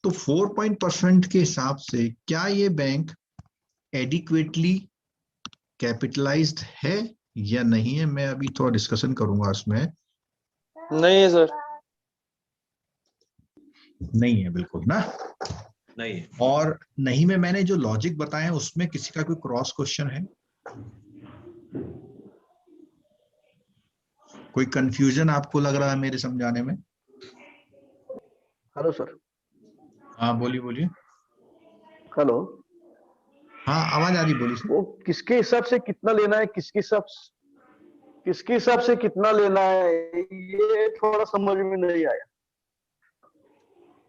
तो 4% के हिसाब से क्या ये बैंक एडिक्वेटली कैपिटलाइज्ड है या नहीं है? मैं अभी थोड़ा डिस्कशन करूंगा इसमें। नहीं है सर। नहीं है, बिल्कुल ना नहीं है। और नहीं में मैंने जो लॉजिक बताया उसमें किसी का कोई क्रॉस क्वेश्चन है? कोई कंफ्यूजन आपको लग रहा है मेरे समझाने में? Hello sir. हाँ बोलिए बोलिए। हेलो। हाँ आवाज आ रही, बोलिए सर। वो किसके हिसाब से कितना लेना है, किसके हिसाब से कितना लेना है, ये थोड़ा समझ में नहीं आया।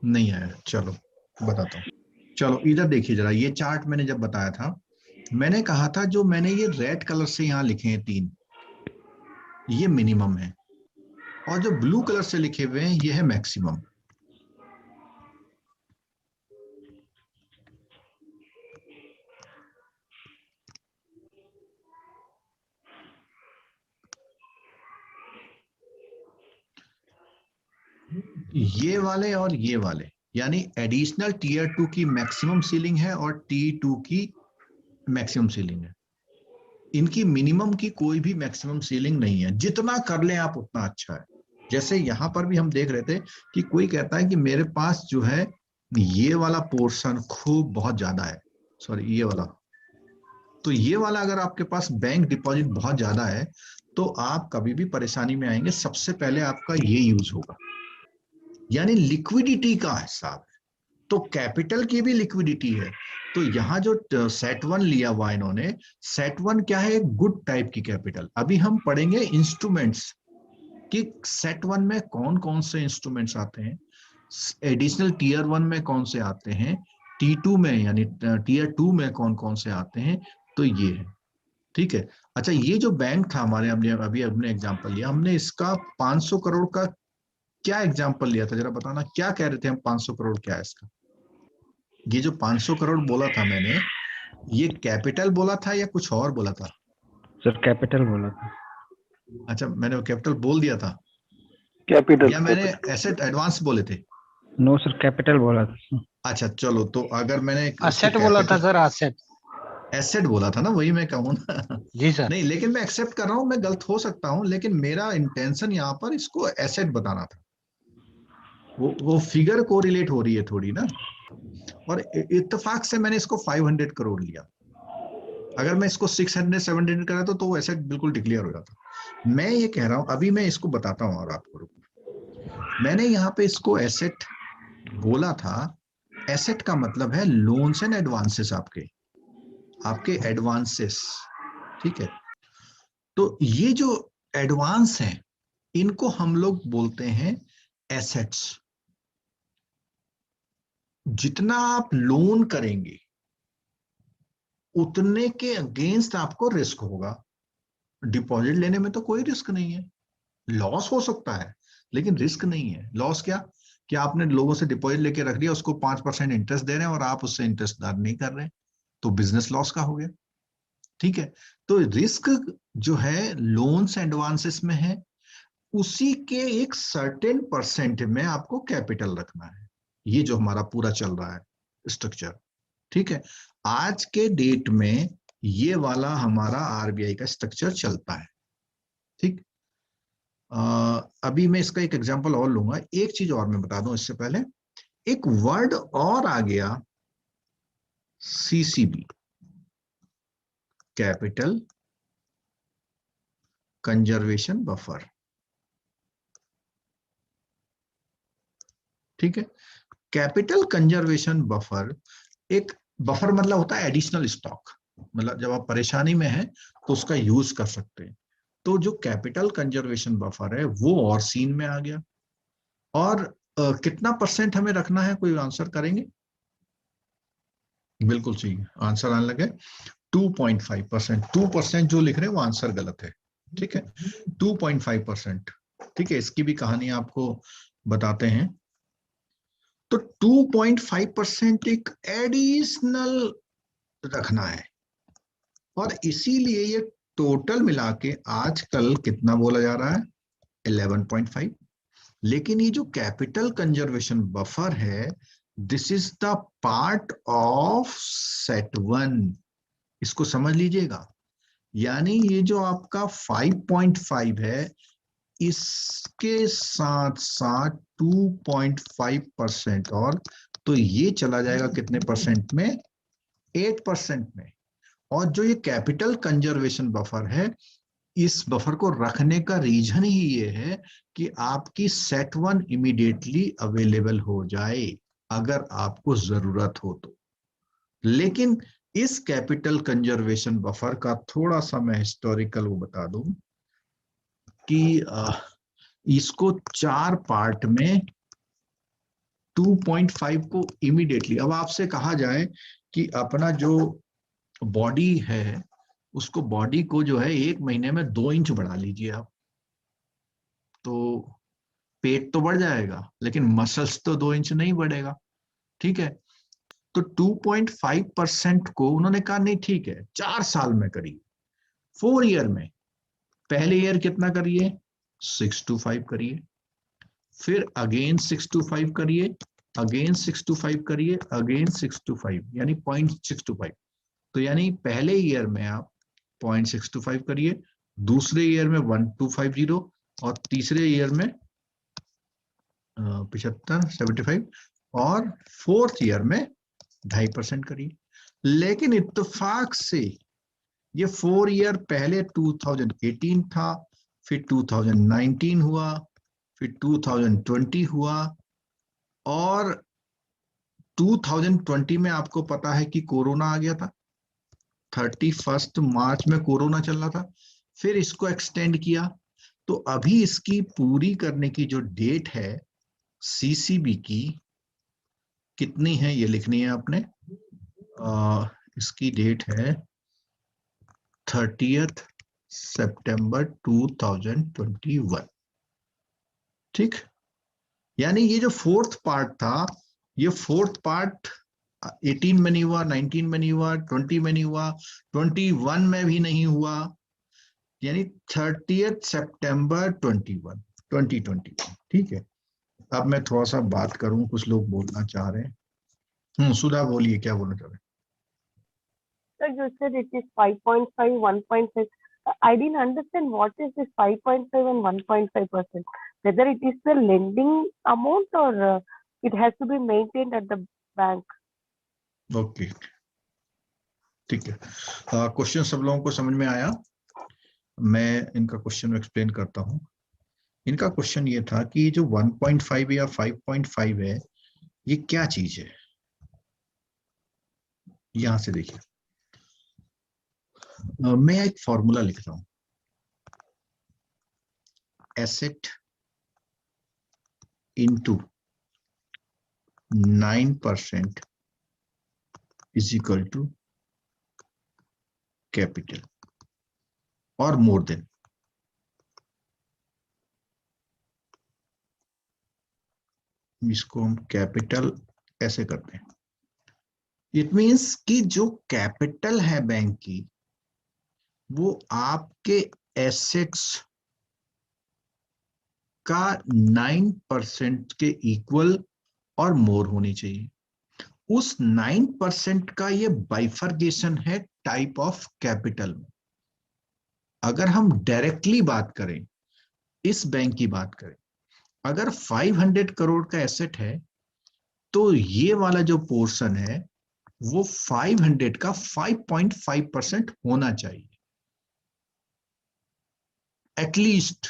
नहीं आया, चलो बताता हूँ। चलो इधर देखिए जरा, ये चार्ट मैंने जब बताया था, मैंने कहा था जो मैंने ये रेड कलर से यहाँ लिखे हैं 3, ये मिनिमम है, और जो ब्लू कलर से लिखे हुए हैं ये है मैक्सिमम। ये वाले और ये वाले, यानी एडिशनल टीयर 2 की मैक्सिमम सीलिंग है और T2 की मैक्सिमम सीलिंग है। इनकी मिनिमम की कोई भी मैक्सिमम सीलिंग नहीं है। जितना कर लें आप उतना अच्छा है। जैसे यहां पर भी हम देख रहे थे कि कोई कहता है कि मेरे पास जो है ये वाला पोर्शन खूब बहुत ज्यादा है, सॉरी ये वाला, तो ये वाला अगर आपके पास बैंक डिपॉजिट बहुत ज्यादा है तो आप कभी भी परेशानी में आएंगे, सबसे पहले आपका ये यूज होगा। यानी लिक्विडिटी का हिसाब है। तो कैपिटल की भी लिक्विडिटी है। तो यहाँ जो सेट वन लिया हुआ इन्होंने, सेट वन क्या है, गुड टाइप की कैपिटल। अभी हम पढ़ेंगे इंस्ट्रूमेंट्स कि सेट वन में कौन कौन से इंस्ट्रूमेंट्स आते हैं, एडिशनल टीयर वन में कौन से आते हैं, T2 में यानी टीयर 2 में कौन कौन से आते हैं। तो ये है, ठीक है। अच्छा, ये जो बैंक था हमारे, हमने अभी अपने एग्जांपल लिया, हमने इसका 500 करोड़ का क्या एग्जांपल लिया था, जरा बताना क्या कह रहे थे हम, 500 करोड़ क्या है इसका। ये जो 500 करोड़ बोला था मैंने, ये कैपिटल बोला था या कुछ और बोला था? सर कैपिटल बोला था। अच्छा, मैंने कैपिटल बोल दिया था कैपिटल या मैंने एसेट एडवांस बोले थे? नो सर, कैपिटल बोला था। अच्छा चलो, तो अगर मैंने असेट बोला था सर, असेट। एसेट बोला था ना, वही मैं कहूँ ना। जी सर। नहीं, लेकिन मैं एक्सेप्ट कर रहा हूँ, मैं गलत हो सकता हूँ, लेकिन मेरा इंटेंशन यहाँ पर इसको एसेट बताना था। वो फिगर को रिलेट हो रही है थोड़ी ना, और इत्तेफाक से मैंने इसको 500 करोड़ लिया। अगर मैं इसको 600 700 करा तो वो एसेट बिल्कुल डिक्लेयर हो जाता। मैं ये कह रहा हूँ, अभी मैं इसको बताता हूँ और आपको। मैंने यहाँ पे इसको एसेट बोला था। एसेट का मतलब है लोन्स एंड एडवांसेस, आपके एडवांसेस, ठीक है। तो ये जो एडवांस हैं, इनको हम लोग बोलते हैं एसेट्स। जितना आप लोन करेंगे उतने के अगेंस्ट आपको रिस्क होगा। डिपॉजिट लेने में तो कोई रिस्क नहीं है, लॉस हो सकता है लेकिन रिस्क नहीं है। लॉस क्या, कि आपने लोगों से डिपॉजिट लेके रख दिया, उसको 5% इंटरेस्ट दे रहे हैं और आप उससे इंटरेस्ट दार नहीं कर रहे, तो बिजनेस लॉस का हो गया, ठीक है। तो रिस्क जो है लोन्स एडवांसेस में है, उसी के एक सर्टेन परसेंट में आपको कैपिटल रखना है। ये जो हमारा पूरा चल रहा है स्ट्रक्चर, ठीक है। आज के डेट में ये वाला हमारा आरबीआई का स्ट्रक्चर चलता है, ठीक। अभी मैं इसका एक एग्जांपल और लूंगा। एक चीज और मैं बता दूं इससे पहले, एक वर्ड और आ गया, सीसीबी, कैपिटल कंजर्वेशन बफर, ठीक है। कैपिटल कंजर्वेशन बफर, एक बफर मतलब होता है एडिशनल स्टॉक, मतलब जब आप परेशानी में हैं तो उसका यूज कर सकते हैं। तो जो कैपिटल कंजर्वेशन बफर है वो और सीन में आ गया। और कितना परसेंट हमें रखना है, कोई आंसर करेंगे? बिल्कुल सही आंसर आने लगे, 2.5%। 2% जो लिख रहे हैं वो आंसर गलत है, ठीक है। 2.5%, ठीक है। इसकी भी कहानी आपको बताते हैं। तो 2.5% एक एडिशनल रखना है, और इसीलिए ये टोटल मिला के आजकल कितना बोला जा रहा है, 11.5। लेकिन ये जो कैपिटल कंजर्वेशन बफर है, this is the part of set one, इसको समझ लीजिएगा। यानी ये जो आपका 5.5 है, इसके साथ साथ 2.5% और, तो ये चला जाएगा कितने परसेंट में, 8% में। और जो ये कैपिटल कंजर्वेशन बफर है, इस बफर को रखने का रीजन ही ये है कि आपकी सेट वन इमीडिएटली अवेलेबल हो जाए अगर आपको जरूरत हो तो। लेकिन इस कैपिटल कंजर्वेशन बफर का थोड़ा सा मैं हिस्टोरिकल वो बता दूं कि इसको 4 पार्ट में 2.5 को इमीडिएटली, अब आपसे कहा जाए कि अपना जो बॉडी है, उसको बॉडी को जो है 1 महीने में 2 इंच बढ़ा लीजिए आप, तो पेट तो बढ़ जाएगा लेकिन मसल्स तो 2 इंच नहीं बढ़ेगा, ठीक है। तो 2.5% को उन्होंने कहा नहीं ठीक है 4 साल में करिए, 4 ईयर में। पहले ईयर कितना करिए, 6 to 5 करिए, फिर अगेन 6 to 5 करिए, अगेन 6 to 5 करिए, अगेन 6 to 5, यानी 0.625। तो यानी पहले ईयर में आप 0.625 करिए, दूसरे ईयर में 1250, और तीसरे ईयर में 75 75, और फोर्थ ईयर में 2.5% करिए। लेकिन इत्तेफाक से ये 4 ईयर पहले 2018 था, फिर 2019 हुआ, फिर 2020 हुआ, और 2020 में आपको पता है कि कोरोना आ गया था, 31 मार्च में कोरोना चल रहा था, फिर इसको एक्सटेंड किया। तो अभी इसकी पूरी करने की जो डेट है सीसीबी की कितनी है ये लिखनी है आपने। इसकी डेट है 30 सितंबर 2021। ठीक, यानी ये जो फोर्थ पार्ट था, ये फोर्थ पार्ट 18 में नहीं हुआ, 19 में नहीं हुआ, 20 में नहीं हुआ, 21 में भी नहीं हुआ, यानी 30 सितंबर 2021। ठीक है, अब मैं थोड़ा सा बात करूं, कुछ लोग बोलना चाह रहे हैं। सुधा बोलिए, क्या बोलना चाह रहे हैं? Sir, you said it is 5.5, 1.5. I didn't understand what is this 5.5 and 1.5%. Whether it is the lending amount or it has to be maintained at the bank. Okay, ठीक है। क्वेश्चन सब लोगों को समझ में आया? मैं इनका क्वेश्चन एक्सप्लेन करता हूं। इनका क्वेश्चन ये था कि जो 1.5 या 5.5 है, ये क्या चीज है? यहां से देखिए, मैं एक फॉर्मूला लिख रहा हूं, asset into 9% is equal to capital और मोर देन। इसको हम कैपिटल ऐसे करते हैं। इट मींस कि जो कैपिटल है बैंक की, वो आपके एसेट्स का 9% के इक्वल और मोर होनी चाहिए। उस 9% का ये बाइफर्केशन है टाइप ऑफ कैपिटल में। अगर हम डायरेक्टली बात करें, इस बैंक की बात करें, अगर 500 करोड़ का एसेट है, तो ये वाला जो पोर्शन है वो 500 का 5.5% होना चाहिए एटलीस्ट।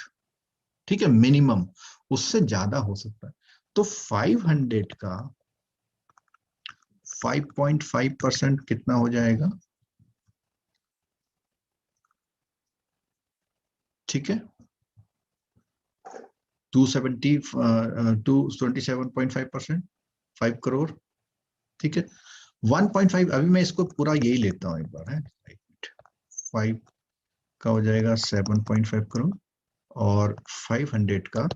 ठीक है, मिनिमम, उससे ज्यादा हो सकता है। तो 500 का 5.5% कितना हो जाएगा? ठीक है, 27.5%, 5 करोड़। ठीक है, 1.5, अभी मैं इसको पूरा यही लेता हूं एक बार है। 5 का हो जाएगा 7.5 करोड़ और 500 का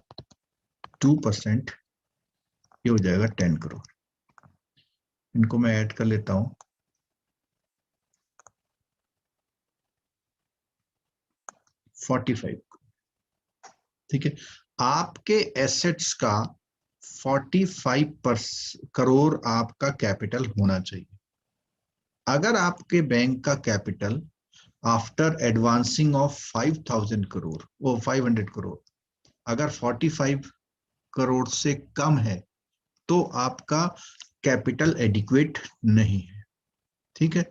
2% ये हो जाएगा 10 करोड़। इनको मैं ऐड कर लेता हूं, 45। ठीक है, आपके एसेट्स का 45 करोड़ आपका कैपिटल होना चाहिए। अगर आपके बैंक का capital after advancing of 5,000 crore, वो 500 करोड़, अगर 45 करोड़ से कम है, तो आपका कैपिटल एडिक्वेट नहीं है। ठीक है,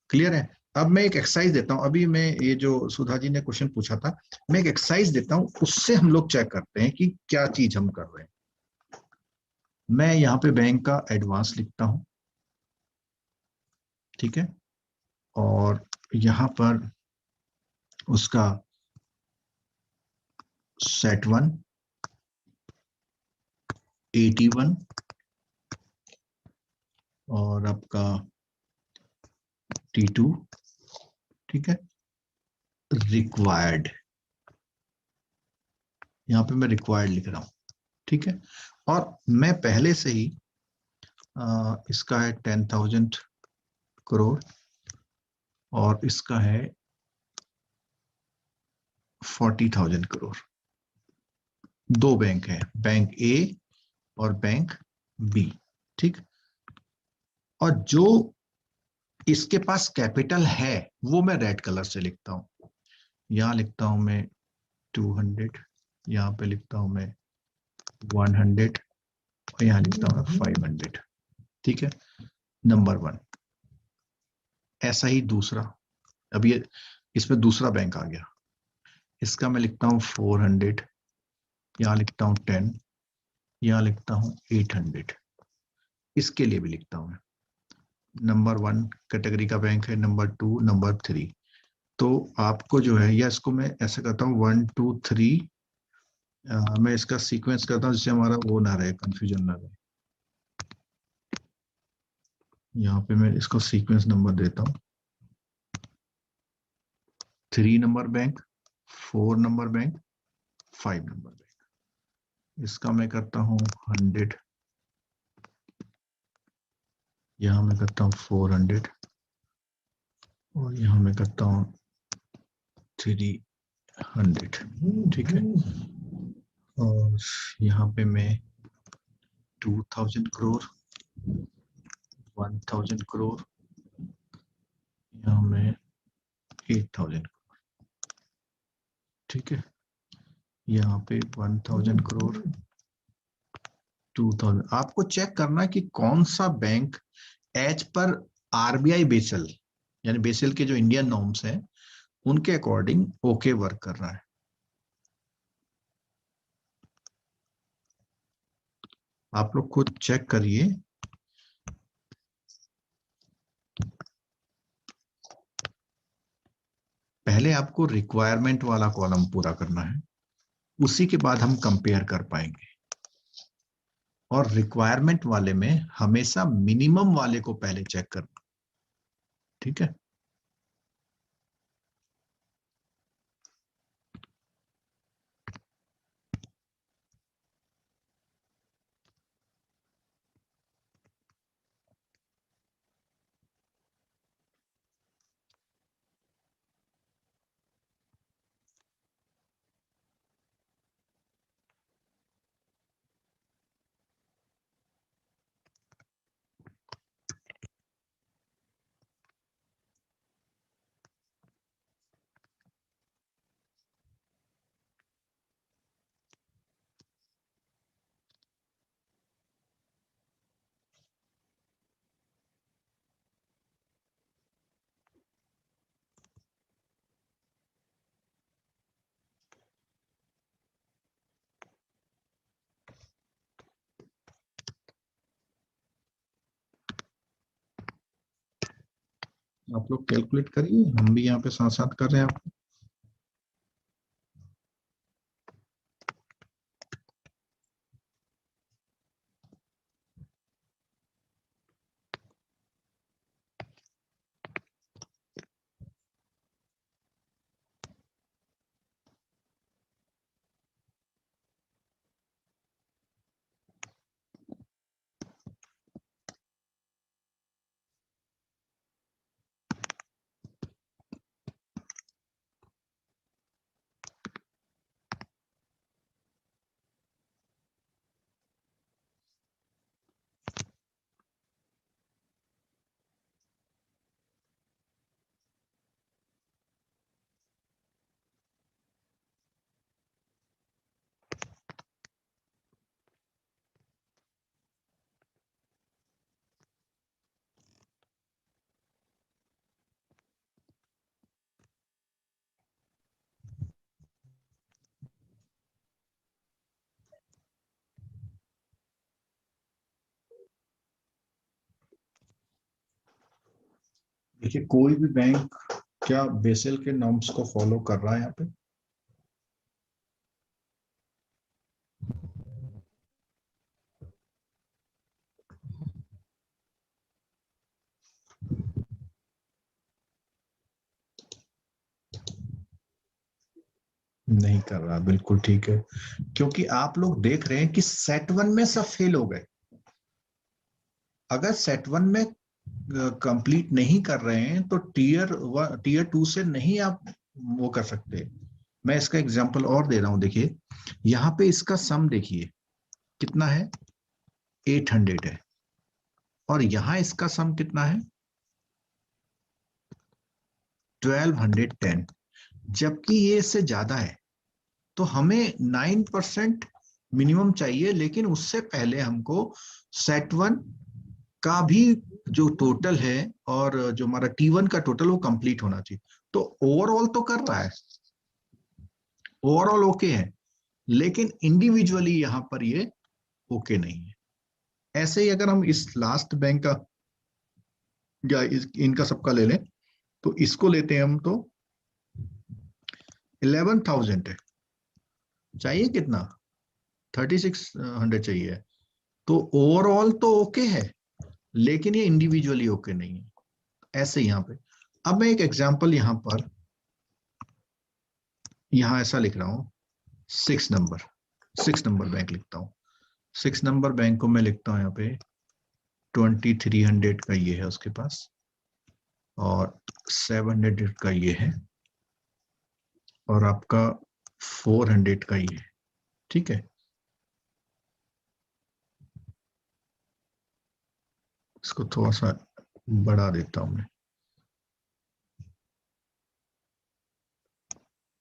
क्लियर है? अब मैं एक एक्सरसाइज देता हूं। अभी मैं ये जो सुधा जी ने क्वेश्चन पूछा था, मैं एक एक्सरसाइज देता हूं, उससे हम लोग चेक करते हैं कि क्या चीज हम कर रहे हैं। मैं यहाँ पे बैंक का एडवांस लिखता हूं, ठीक है, और यहाँ पर उसका सेट 1, 81 और आपका T2, ठीक है, रिक्वायर्ड, यहाँ पे मैं रिक्वायर्ड लिख रहा हूं। ठीक है, और मैं पहले से ही इसका है 10,000 करोड़ और इसका है 40,000 करोड़। दो बैंक है, बैंक ए और बैंक बी। ठीक, और जो इसके पास कैपिटल है वो मैं रेड कलर से लिखता हूं। यहां लिखता हूं मैं 200, यहां पे लिखता हूं मैं 100 और यहां लिखता हूं 500। ठीक है, नंबर 1। ऐसा ही दूसरा, अब ये इसमें दूसरा बैंक आ गया, इसका मैं लिखता हूं 400, यहां लिखता हूं 10 यहाँ लिखता हूँ 800, इसके लिए भी लिखता हूँ मैं। नंबर 1 कैटेगरी का बैंक है, नंबर 2, नंबर 3। तो आपको जो है, या इसको मैं ऐसे करता हूँ 1 2 3, मैं इसका सीक्वेंस करता हूँ जिससे हमारा वो ना रहे, कंफ्यूजन ना रहे। यहाँ पे मैं इसको सीक्वेंस नंबर देता हूँ। 3 number bank, 4 number bank, 5 number bank. इसका मैं करता हूँ 100, यहाँ मैं करता हूँ 400, और यहाँ मैं करता हूँ 300। ठीक है, और यहाँ पे मैं 2000 करोड़, 1000 करोड़, यहाँ मैं 8000 करोड़। ठीक है, यहाँ पे 1000 करोड़, 2000। आपको चेक करना है कि कौन सा bank as per RBI Basel, यानी बेसल के जो इंडियन नॉर्म्स हैं उनके अकॉर्डिंग ओके वर्क कर रहा है। आप लोग खुद चेक करिए। पहले आपको रिक्वायरमेंट वाला कॉलम पूरा करना है, उसी के बाद हम कंपेयर कर पाएंगे। और रिक्वायरमेंट वाले में हमेशा मिनिमम वाले को पहले चेक करना। ठीक है, आप लोग कैलकुलेट करिए, हम भी यहाँ पे साथ साथ कर रहे हैं आपको। देखिए, कोई भी बैंक क्या बेसल के नॉर्म्स को फॉलो कर रहा है यहाँ पे? नहीं कर रहा, बिल्कुल ठीक है। क्योंकि आप लोग देख रहे हैं कि सेट 1 में सब फेल हो गए। अगर सेट 1 में कंप्लीट नहीं कर रहे हैं तो टीयर 2 से नहीं आप वो कर सकते। मैं इसका एग्जांपल और दे रहा हूं। देखिए, यहाँ पे इसका सम देखिए कितना है, 800 है, और यहां इसका सम कितना है, 1210, जबकि ये इससे ज्यादा है। तो हमें 9% मिनिमम चाहिए, लेकिन उससे पहले हमको सेट 1 का भी जो टोटल है और जो हमारा T1 का टोटल वो कंप्लीट होना चाहिए। तो ओवरऑल तो कर रहा है, ओवरऑल ओके है, लेकिन इंडिविजुअली यहां पर ये ओके नहीं है। ऐसे ही अगर हम इस लास्ट बैंक का या इनका सबका ले लें, तो इसको लेते हैं हम, तो 11,000 है, चाहिए कितना, 3600 चाहिए। तो ओवरऑल तो ओके है, लेकिन ये इंडिविजुअली ओके नहीं है। ऐसे यहाँ पे अब मैं एक एग्जांपल यहाँ पर ऐसा लिख रहा हूँ, 6 नंबर बैंक लिखता हूँ। 6 नंबर बैंक को मैं लिखता हूँ यहाँ पे 2300 का ये है उसके पास, और 700 का ये है, और आपका 400 का ये है। ठीक है, इसको थोड़ा सा बढ़ा देता हूं मैं,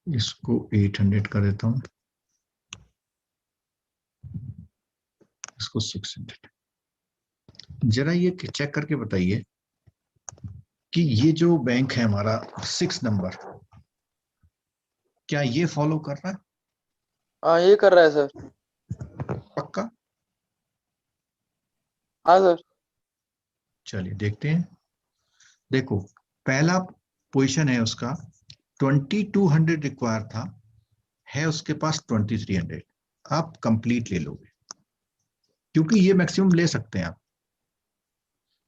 इसको 800 कर देता हूं, इसको 600। जरा ये चेक करके बताइए कि ये जो बैंक है हमारा 6 नंबर, क्या ये फॉलो कर रहा है? हाँ ये कर रहा है सर। पक्का? हाँ सर। चलिए देखते हैं। देखो, पहला पोजीशन है उसका 2200 रिक्वायर था, है उसके पास 2300। आप कंप्लीट ले लोगे, क्योंकि ये मैक्सिमम ले सकते हैं आप।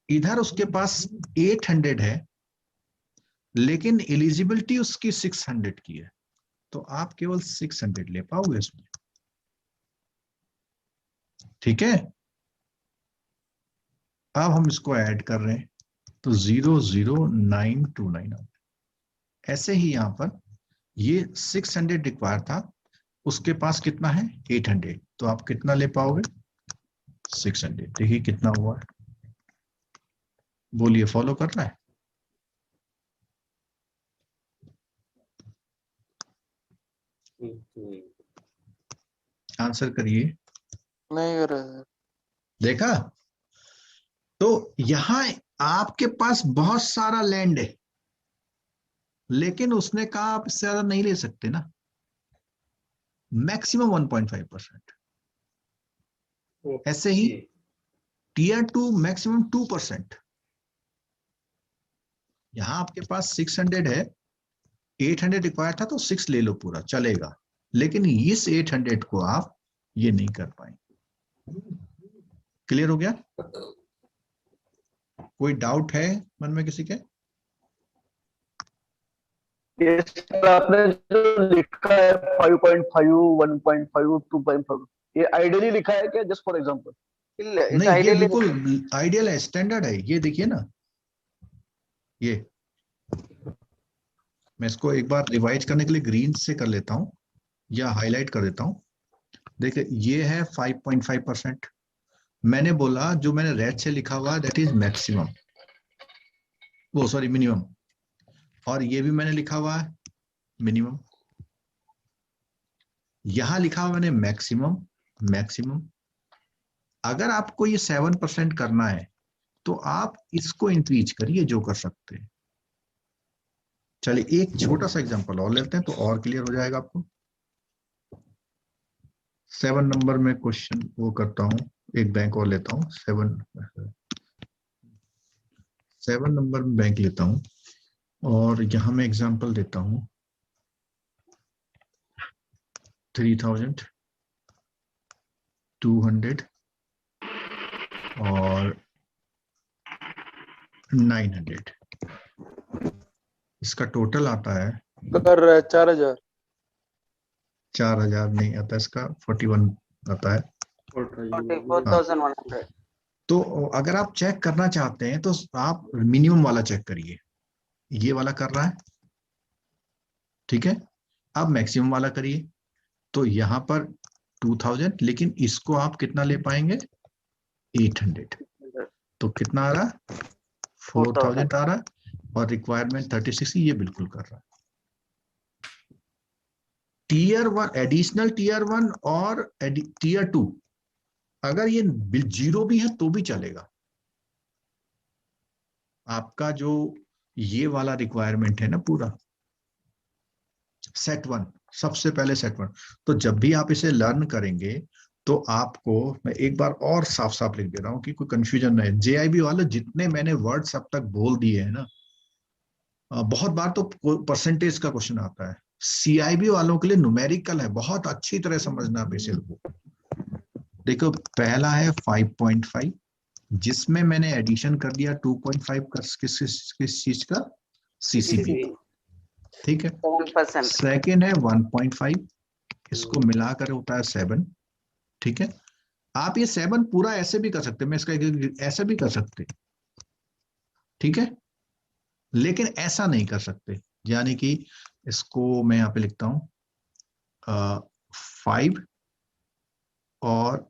इधर उसके पास 800 है, लेकिन एलिजिबिलिटी उसकी 600 की है, तो आप केवल 600 ले पाओगे इसमें। ठीक है, अब हम इसको ऐड कर रहे हैं, तो 00929। ऐसे ही यहां पर ये 600 रिक्वायर था, उसके पास कितना है 800, तो आप कितना ले पाओगे 600। देखिए कितना हुआ है, बोलिए फॉलो कर रहा है? आंसर करिए। नहीं कर रहा है सर। देखा, तो यहां आपके पास बहुत सारा लैंड है, लेकिन उसने कहा आप इससे ज्यादा नहीं ले सकते ना, मैक्सिमम 1.5%। ऐसे ही टीयर 2 मैक्सिमम 2%। यहां आपके पास 600 है, 800 रिक्वायर था, तो 6 ले लो पूरा चलेगा, लेकिन इस 800 को आप ये नहीं कर पाएंगे। क्लियर हो गया? कोई डाउट है मन में किसी के? ये सर आपने जो लिखा है 5.5, 1.5, 2.5, ये आइडियली लिखा है क्या, जस्ट फॉर एग्जांपल? नहीं, ये बिल्कुल आइडियल है, स्टैंडर्ड है। ये देखिए ना, ये मैं इसको एक बार रिवाइज करने के लिए ग्रीन से कर लेता हूं या हाईलाइट कर देता हूं। देखिए ये है 5.5%। मैंने बोला जो मैंने रेड से लिखा हुआ दैट इज मैक्सिमम, वो सॉरी मिनिमम, और ये भी मैंने लिखा हुआ है मिनिमम। यहां लिखा हुआ मैंने मैक्सिमम। अगर आपको ये 7% करना है, तो आप इसको इंक्रीज करिए जो कर सकते हैं। चलिए एक छोटा सा एग्जांपल और लेते हैं, तो और क्लियर हो जाएगा आपको। 7 नंबर में क्वेश्चन वो करता हूं, एक बैंक और लेता हूं, 7 नंबर में बैंक लेता हूं, और यहां मैं एग्जांपल देता हूं 3,200 और 900। इसका टोटल आता है, कर रहा है 4000। 4000 नहीं आता, इसका 41 आता है। 44,100। तो अगर आप चेक करना चाहते हैं तो आप मिनिमम वाला चेक करिए, ये वाला कर रहा है, ठीक है। अब मैक्सिमम वाला करिए, तो यहां पर 2000, लेकिन इसको आप कितना ले पाएंगे 800, तो कितना आ रहा है 4000 आ रहा है, और रिक्वायरमेंट 36, ये बिल्कुल कर रहा है। टीयर 1, एडिशनल टीयर 1 और टीयर 2, अगर ये 0 भी है तो भी चलेगा। आपका जो ये वाला रिक्वायरमेंट है ना पूरा सेट 1, सबसे पहले सेट 1, तो जब भी आप इसे लर्न करेंगे तो आपको मैं एक बार और साफ साफ लिख दे रहा हूं कि कोई कंफ्यूजन ना है। जेआईबी वाले जितने मैंने वर्ड्स अब तक बोल दिए हैं ना, बहुत बार तो परसेंटेज का क्वेश्चन आता है, सीआईबी वालों के लिए न्यूमेरिकल है, बहुत अच्छी तरह समझना बेसिल को। देखो पहला है 5.5, जिसमें मैंने एडिशन कर दिया 2.5 का, किस चीज का, सीसीबी, ठीक है। 7%। सेकेंड है 1.5, इसको मिलाकर होता है 7, ठीक है। आप ये 7 पूरा ऐसे भी कर सकते हैं, मैं इसका ऐसे भी कर सकते, ठीक है, लेकिन ऐसा नहीं कर सकते। यानी कि इसको मैं यहाँ पे लिखता हूं 5 और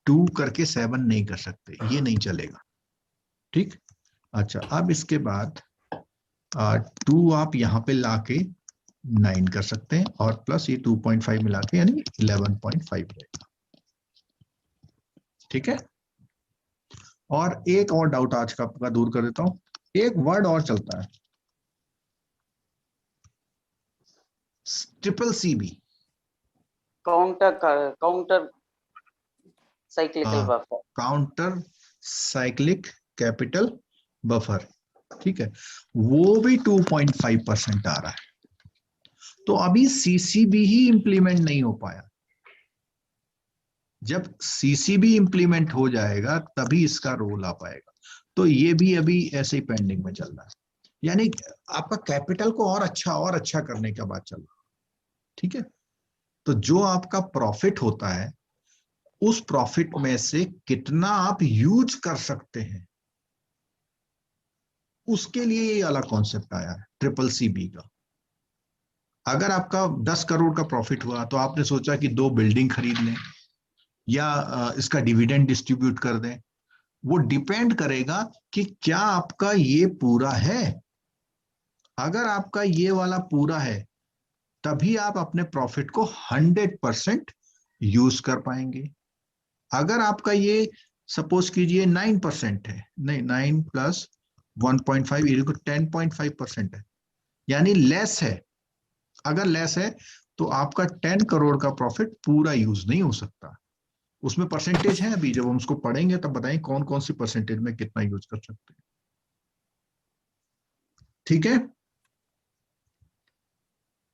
2 करके 7 नहीं कर सकते, ये नहीं चलेगा, ठीक। अच्छा, अब इसके बाद 2 आप यहाँ पे लाके 9 कर सकते हैं, और प्लस ये 2.5 मिला के यानी 11.5 रहेगा, ठीक है। और एक और डाउट आज का दूर कर देता हूं, एक वर्ड और चलता है, triple CB, counter cyclical buffer. Counter cyclic capital buffer, ठीक है, वो भी 2.5% आ रहा है। तो अभी सीसीबी ही इंप्लीमेंट नहीं हो पाया, जब सीसीबी इंप्लीमेंट हो जाएगा तभी इसका रोल आ पाएगा। तो ये भी अभी ऐसे ही पेंडिंग में चल रहा है, यानी आपका कैपिटल को और अच्छा करने का बात चल रहा है, ठीक है। तो जो आपका प्रॉफिट होता है, उस प्रॉफिट में से कितना आप यूज कर सकते हैं, उसके लिए ये अलग कॉन्सेप्ट आया है ट्रिपल सीबी का। अगर आपका 10 करोड़ का प्रॉफिट हुआ तो आपने सोचा कि 2 बिल्डिंग खरीद लें या इसका डिविडेंड डिस्ट्रीब्यूट कर दें, वो डिपेंड करेगा कि क्या आपका ये पूरा है। अगर आपका ये वाला पूरा है तभी आप अपने प्रॉफिट को 100% यूज कर पाएंगे। अगर आपका ये सपोज कीजिए 9% है, नहीं 9 प्लस 1.5 ये 10.5% है, यानी लेस है। अगर लेस है तो आपका 10 करोड़ का प्रॉफिट पूरा यूज नहीं हो सकता। उसमें परसेंटेज है, अभी जब हम उसको पढ़ेंगे तब बताएं कौन कौन सी परसेंटेज में कितना यूज कर सकते हैं, ठीक है।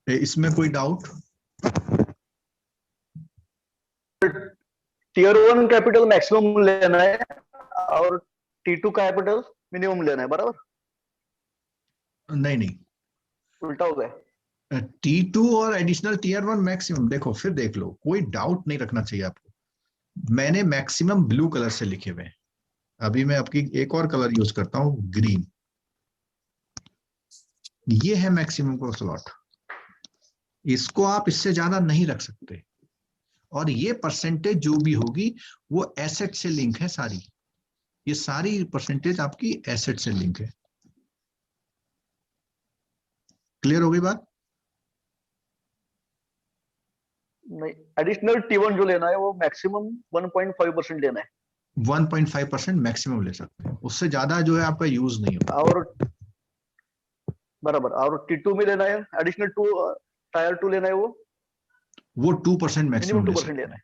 इसमें कोई डाउट? टीयर 1 कैपिटल मैक्सिमम लेना है और T2 कैपिटल मिनिमम लेना है, बराबर? नहीं, उल्टा हो गया। T2 और एडिशनल टीयर 1 मैक्सिमम, देखो फिर देख लो, कोई डाउट नहीं रखना चाहिए आपको। मैंने मैक्सिमम ब्लू कलर से लिखे हुए हैं, अभी मैं आपकी एक और कलर यूज करता हूं, ग्रीन। ये है मैक्सिमम का स्लॉट, इसको आप इससे ज्यादा नहीं रख सकते। और ये परसेंटेज जो भी होगी वो एसेट से लिंक है सारी, ये सारी परसेंटेज आपकी एसेट से लिंक है। क्लियर हो गई बात? नहीं, एडिशनल T1 जो लेना है वो मैक्सिमम 1.5% लेना है। 1.5% मैक्सिमम ले सकते हैं, उससे ज्यादा जो है आपका यूज नहीं होगा। और बराबर, और T2 में लेना है एडिशनल टायर 2 लेना है, वो 2% मैक्सिमम मिनिमम ले 2% सकते लेना है,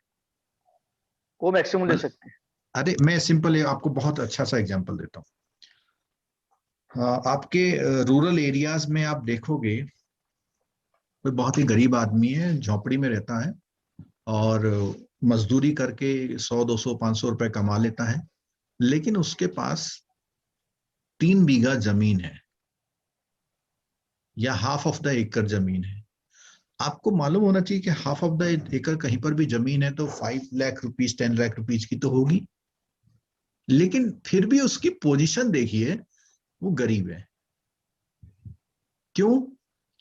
वो मैक्सिमम ले सकते हैं। अरे मैं सिंपल आपको बहुत अच्छा सा एग्जांपल देता हूँ। आपके रूरल एरियाज में आप देखोगे, कोई बहुत ही गरीब आदमी है, झोपड़ी में रहता है और मजदूरी करके 100, 200, 500 रुपए कमा लेता है, लेकिन उसके पास 3 बीघा जमीन है या हाफ ऑफ द एकड़ जमीन है। आपको मालूम होना चाहिए कि हाफ ऑफ द एकड़ कहीं पर भी जमीन है तो 5 लाख रुपीज 10 लाख रुपीज की तो होगी, लेकिन फिर भी उसकी पोजीशन देखिए, वो गरीब है। क्यों?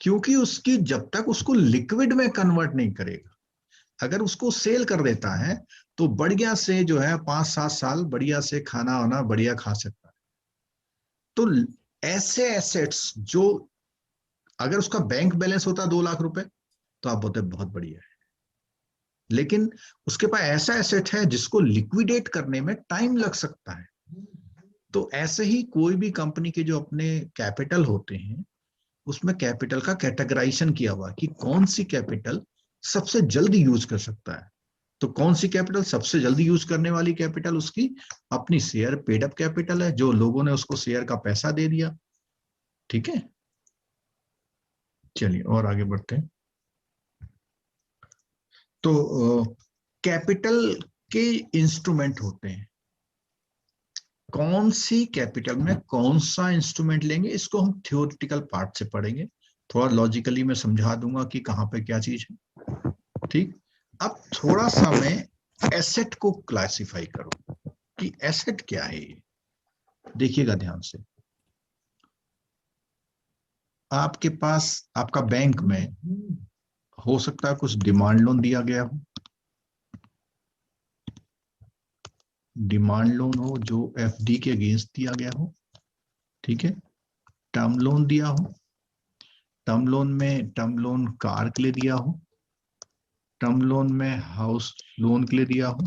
क्योंकि उसकी जब तक उसको लिक्विड में कन्वर्ट नहीं करेगा, अगर उसको सेल कर देता है तो बढ़िया से जो है 5-7 साल बढ़िया से खाना वाना बढ़िया खा सकता है। तो ऐसे एसेट्स जो, अगर उसका बैंक बैलेंस होता 2 लाख रुपए तो आप बोलते बहुत बढ़िया है, लेकिन उसके पास ऐसा एसेट है जिसको लिक्विडेट करने में टाइम लग सकता है। तो ऐसे ही कोई भी कंपनी के जो अपने कैपिटल होते हैं, उसमें कैपिटल का कैटेगराइजेशन किया हुआ कि कौन सी कैपिटल सबसे जल्दी यूज कर सकता है। तो कौन सी कैपिटल सबसे जल्दी यूज करने वाली कैपिटल उसकी अपनी शेयर पेड अप कैपिटल है, जो लोगों ने उसको शेयर का पैसा दे दिया। ठीक है, चलिए और आगे बढ़ते हैं। तो कैपिटल के इंस्ट्रूमेंट होते हैं, कौन सी कैपिटल में कौन सा इंस्ट्रूमेंट लेंगे इसको हम थ्योरेटिकल पार्ट से पढ़ेंगे, थोड़ा लॉजिकली मैं समझा दूंगा कि कहां पे क्या चीज है। ठीक, अब थोड़ा सा मैं एसेट को क्लासिफाई करूं कि एसेट क्या है। ये देखिएगा ध्यान से, आपके पास आपका बैंक में हो सकता है कुछ डिमांड लोन दिया गया हो, डिमांड लोन हो जो एफडी के अगेंस्ट दिया गया हो। ठीक है, टर्म लोन दिया हो, टर्म लोन में टर्म लोन कार के लिए दिया हो, टर्म लोन में हाउस लोन के लिए दिया हो।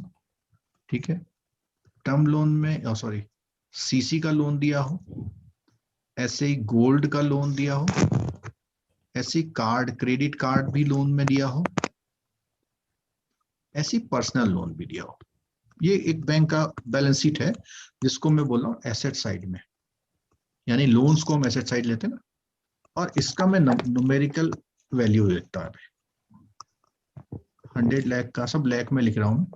ठीक है, टर्म लोन में सॉरी सीसी का लोन दिया हो, ऐसे ही गोल्ड का लोन दिया हो, ऐसे कार्ड क्रेडिट कार्ड भी लोन में दिया हो, ऐसी पर्सनल लोन भी दिया हो। ये एक बैंक का बैलेंस शीट है जिसको मैं बोल रहा हूँ एसेट साइड में, यानी लोन्स को हम एसेट साइड लेते हैं ना, और इसका मैं न्यूमेरिकल वैल्यू देता है। 100 लाख का, सब लाख में लिख रहा हूँ,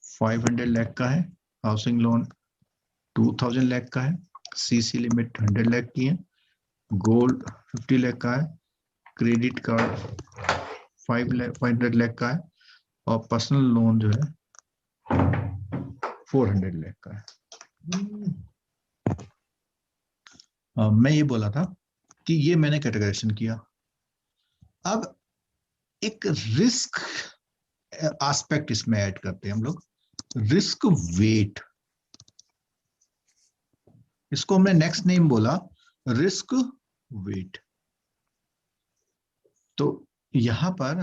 500 लाख का है, हाउसिंग लोन 2000 लाख का है, सीसी लिमिट 100 लाख की है, गोल्ड 50 लाख का है, क्रेडिट कार्ड 500 लाख का है, और पर्सनल लोन जो है 400 लाख का है। मैं ये बोला था कि ये मैंने कैटेगराइजेशन किया। अब एक रिस्क एस्पेक्ट इसमें ऐड करते हैं हम लोग, रिस्क वेट। इसको हमने नेक्स्ट नेम बोला रिस्क वेट। तो यहां पर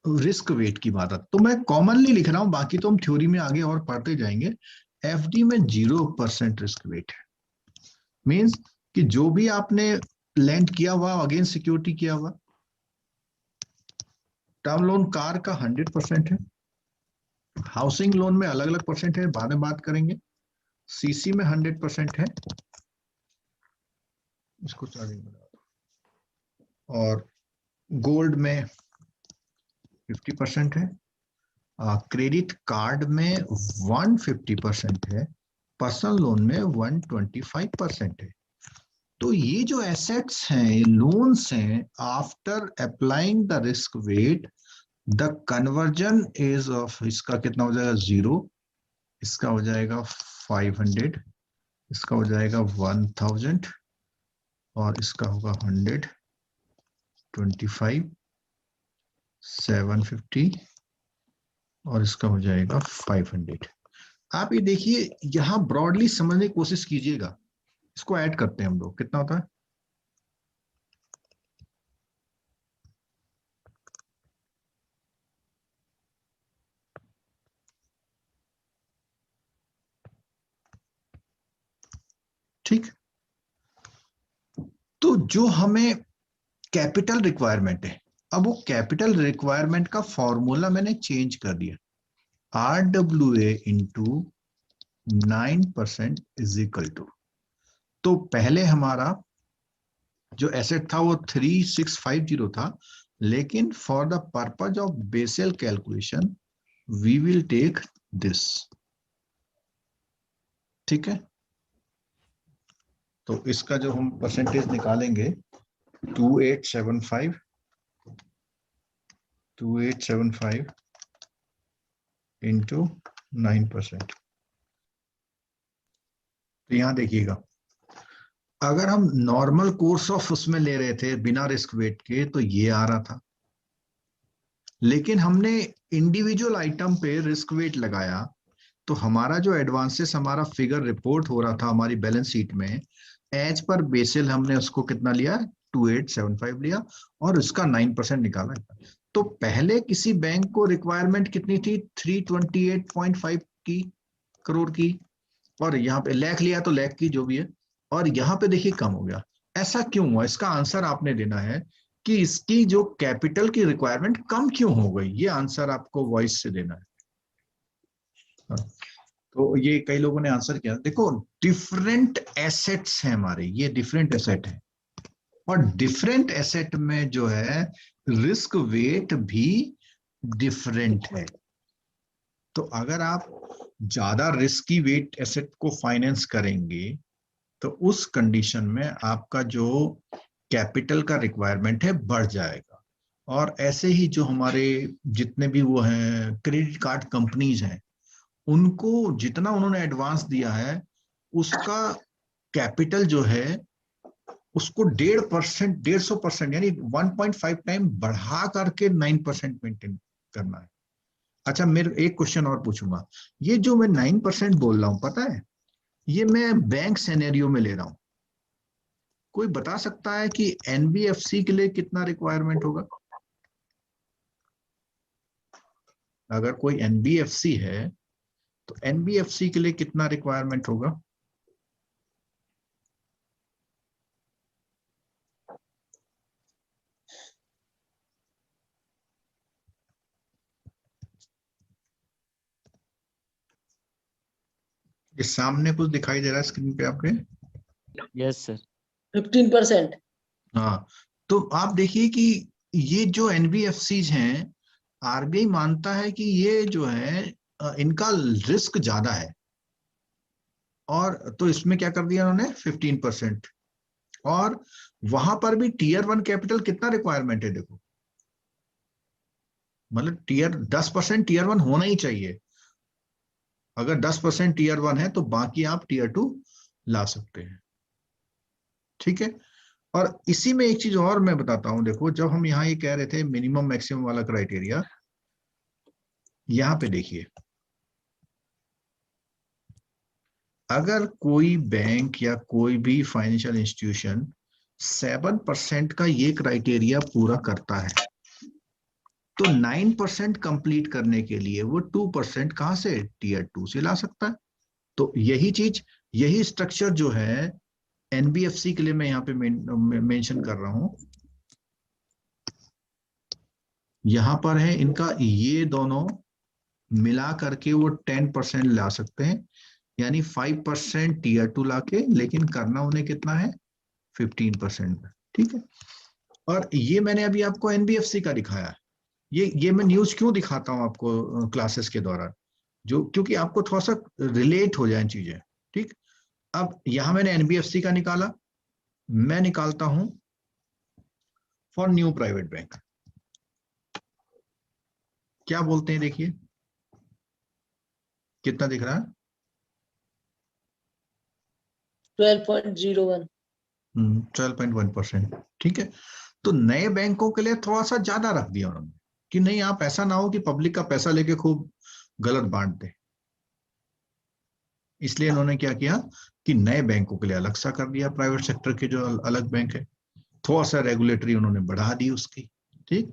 रिस्क वेट की बात है, तो मैं कॉमनली लिख रहा हूं, बाकी तो हम थ्योरी में आगे और पढ़ते जाएंगे। एफडी में 0% रिस्क वेट है, मींस कि जो भी आपने लैंड किया हुआ अगेंस्ट सिक्योरिटी किया हुआ। टर्म लोन कार का 100% है, हाउसिंग लोन में अलग अलग परसेंट है, बाद में बात करेंगे। सीसी में 100% है, इसको चार्जिंग बना दो, और गोल्ड में 50% है, क्रेडिट कार्ड में 150% है, पर्सनल लोन में 125% है। तो ये जो एसेट्स हैं, लोन्स हैं, after applying the risk wait the conversion is of, इसका कितना हो जाएगा 0, इसका हो जाएगा 500, इसका हो जाएगा 1000, और इसका होगा 100, 25, 750, और इसका हो जाएगा 500। आप ये देखिए, यहां ब्रॉडली समझने की कोशिश कीजिएगा। इसको ऐड करते हैं हम लोग, कितना होता है, ठीक। तो जो हमें कैपिटल रिक्वायरमेंट है, अब वो कैपिटल रिक्वायरमेंट का फॉर्मूला मैंने चेंज कर दिया, RWA into 9% is equal to, तो पहले हमारा जो एसेट था वो 3650 था, लेकिन for the purpose of Basel calculation we will take this. ठीक है, तो इसका जो हम परसेंटेज निकालेंगे 2875 इंटू 9%। तो यहां देखिएगा, अगर हम नॉर्मल कोर्स ऑफ उसमें ले रहे थे बिना रिस्क वेट के तो ये आ रहा था, लेकिन हमने इंडिविजुअल आइटम पे रिस्क वेट लगाया तो हमारा जो एडवांसेस हमारा फिगर रिपोर्ट हो रहा था हमारी बैलेंस शीट में, एज पर बेसिल हमने उसको कितना लिया, 2875 लिया, और उसका 9% निकाला। तो पहले किसी बैंक को रिक्वायरमेंट कितनी थी, 328.5 की करोड़ की, और यहाँ पे लाख लिया तो लाख की जो भी है, और यहाँ पे देखिए कम हो गया। ऐसा क्यों हुआ, इसका आंसर आपने देना है कि इसकी जो कैपिटल की रिक्वायरमेंट कम क्यों हो गई, ये आंसर आपको वॉइस से देना है। हाँ, तो ये कई लोगों ने आंसर किया। देखो डिफरेंट एसेट्स हैं हमारे, ये डिफरेंट एसेट है, और डिफरेंट एसेट में जो है रिस्क वेट भी डिफरेंट है। तो अगर आप ज्यादा रिस्की वेट एसेट को फाइनेंस करेंगे तो उस कंडीशन में आपका जो कैपिटल का रिक्वायरमेंट है बढ़ जाएगा। और ऐसे ही जो हमारे जितने भी वो हैं क्रेडिट कार्ड कंपनीज हैं, उनको जितना उन्होंने एडवांस दिया है उसका कैपिटल जो है उसको 150% यानी 1.5 टाइम बढ़ा करके 9% मेंटेन करना है। अच्छा, मेरे एक क्वेश्चन और पूछूंगा, ये जो मैं 9% बोल रहा हूं, पता है ये मैं बैंक सिनेरियो में ले रहा हूं। कोई बता सकता है कि एनबीएफसी के लिए कितना रिक्वायरमेंट होगा? अगर कोई एनबीएफसी है तो एनबीएफसी के लिए कितना रिक्वायरमेंट होगा? ये सामने कुछ दिखाई दे रहा है स्क्रीन पे आपके? Yes, sir. 15%. हाँ, तो आप देखिए कि ये जो एनबीएफसीज हैं, आरबीआई मानता है कि ये जो है इनका रिस्क ज्यादा है, और तो इसमें क्या कर दिया उन्होंने 15%। और वहां पर भी टीयर 1 कैपिटल कितना रिक्वायरमेंट है देखो, मतलब टीयर 10% टीयर 1 होना ही चाहिए। अगर 10% टीयर 1 है तो बाकी आप टीयर 2 ला सकते हैं, ठीक है। और इसी में एक चीज और मैं बताता हूं, देखो जब हम यहाँ ये कह रहे थे मिनिमम मैक्सिमम वाला क्राइटेरिया, यहाँ पे देखिए, अगर कोई बैंक या कोई भी फाइनेंशियल इंस्टीट्यूशन 7% का ये क्राइटेरिया पूरा करता है तो 9% कंप्लीट करने के लिए वो 2% कहां से, टीयर 2 से ला सकता है। तो यही चीज, यही स्ट्रक्चर जो है एनबीएफसी के लिए मैं यहाँ पे मेंशन कर रहा हूं। यहां पर है इनका ये दोनों मिला करके वो 10% ला सकते हैं, यानी 5% टीयर 2 लाके, लेकिन करना उन्हें कितना है, 15%, ठीक है। और ये मैंने अभी आपको एनबीएफसी का दिखाया, ये मैं न्यूज क्यों दिखाता हूं आपको क्लासेस के दौरान, जो क्योंकि आपको थोड़ा सा रिलेट हो जाए चीजें, ठीक। अब यहां मैंने एनबीएफसी का निकाला, मैं निकालता हूं फॉर न्यू प्राइवेट बैंक। क्या बोलते हैं, देखिए कितना दिख रहा है, 12.01. 12.1%, ठीक है। तो नए बैंकों के लिए थोड़ा सा ज्यादा रख दिया उन्होंने कि नहीं, आप ऐसा ना हो कि पब्लिक का पैसा लेके खूब गलत बांट दे, इसलिए इन्होंने क्या किया कि नए बैंकों के लिए अलग सा कर दिया, प्राइवेट सेक्टर के जो अलग बैंक है, थोड़ा सा रेगुलेटरी उन्होंने बढ़ा दी उसकी, ठीक।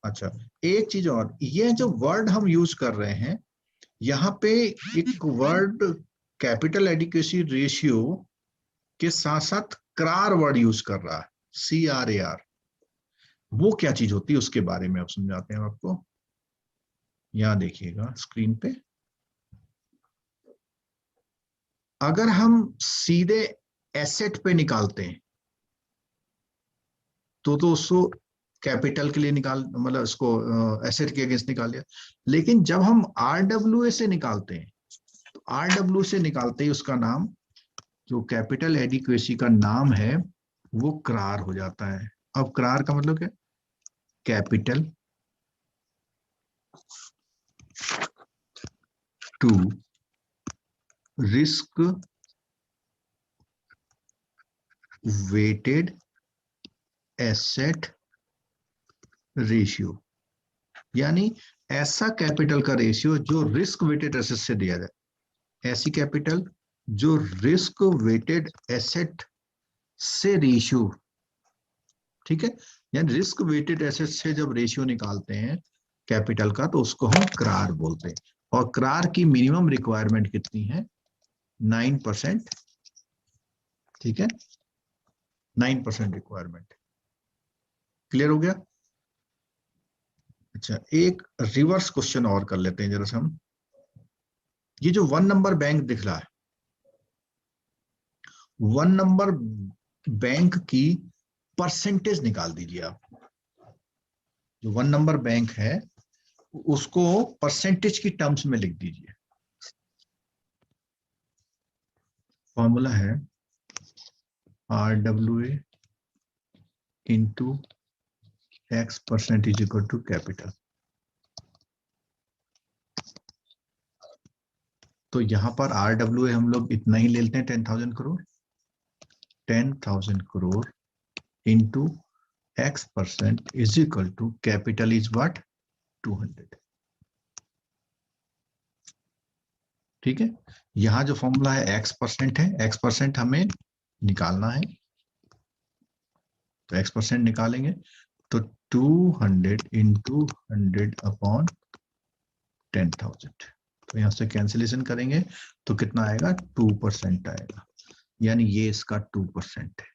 अच्छा, एक चीज और, ये जो वर्ड हम यूज कर रहे हैं यहाँ पे, एक वर्ड कैपिटल एडिक्वेसी रेशियो के साथ साथ क्रार वर्ड यूज कर रहा है, CRAR। वो क्या चीज होती है उसके बारे में अब समझाते हैं आपको। यहां देखिएगा स्क्रीन पे, अगर हम सीधे एसेट पे निकालते हैं तो उसको कैपिटल के लिए निकाल, मतलब इसको एसेट के अगेंस्ट निकाल दिया। लेकिन जब हम RWA से निकालते हैं तो RWA से निकालते ही उसका नाम, जो कैपिटल एडिक्वेसी का नाम है, वो क्रार हो जाता है। अब क्रार का मतलब क्या, capital to risk weighted asset ratio, यानी ऐसा कैपिटल का रेशियो जो रिस्क वेटेड एसेट से दिया जाए, ऐसी कैपिटल जो रिस्क वेटेड एसेट से रेशियो, ठीक है। यानी रिस्क वेटेड एसेट से जब रेशियो निकालते हैं कैपिटल का तो उसको हम क्रार बोलते हैं। और क्रार की मिनिमम रिक्वायरमेंट कितनी है, 9%, ठीक है, 9% रिक्वायरमेंट। क्लियर हो गया? अच्छा, एक रिवर्स क्वेश्चन और कर लेते हैं जरा से हम। ये जो 1 नंबर बैंक दिख रहा है, 1 नंबर बैंक की परसेंटेज निकाल दीजिए आप। जो 1 नंबर बैंक है उसको परसेंटेज की टर्म्स में लिख दीजिए। फॉर्मूला है RWA into X% is equal to capital. तो यहां पर RWA हम लोग इतना ही ले लेते हैं, 10,000 crore. 10,000 crore into X% is equal to capital is what? 200। ठीक है, यहां जो फॉर्मूला है X% है, X% हमें निकालना है, तो X% निकालेंगे तो 200 इंटू 100 अपॉन 10,000। तो यहां से कैंसिलेशन करेंगे तो कितना आएगा? 2% आएगा, यानी ये इसका 2% है।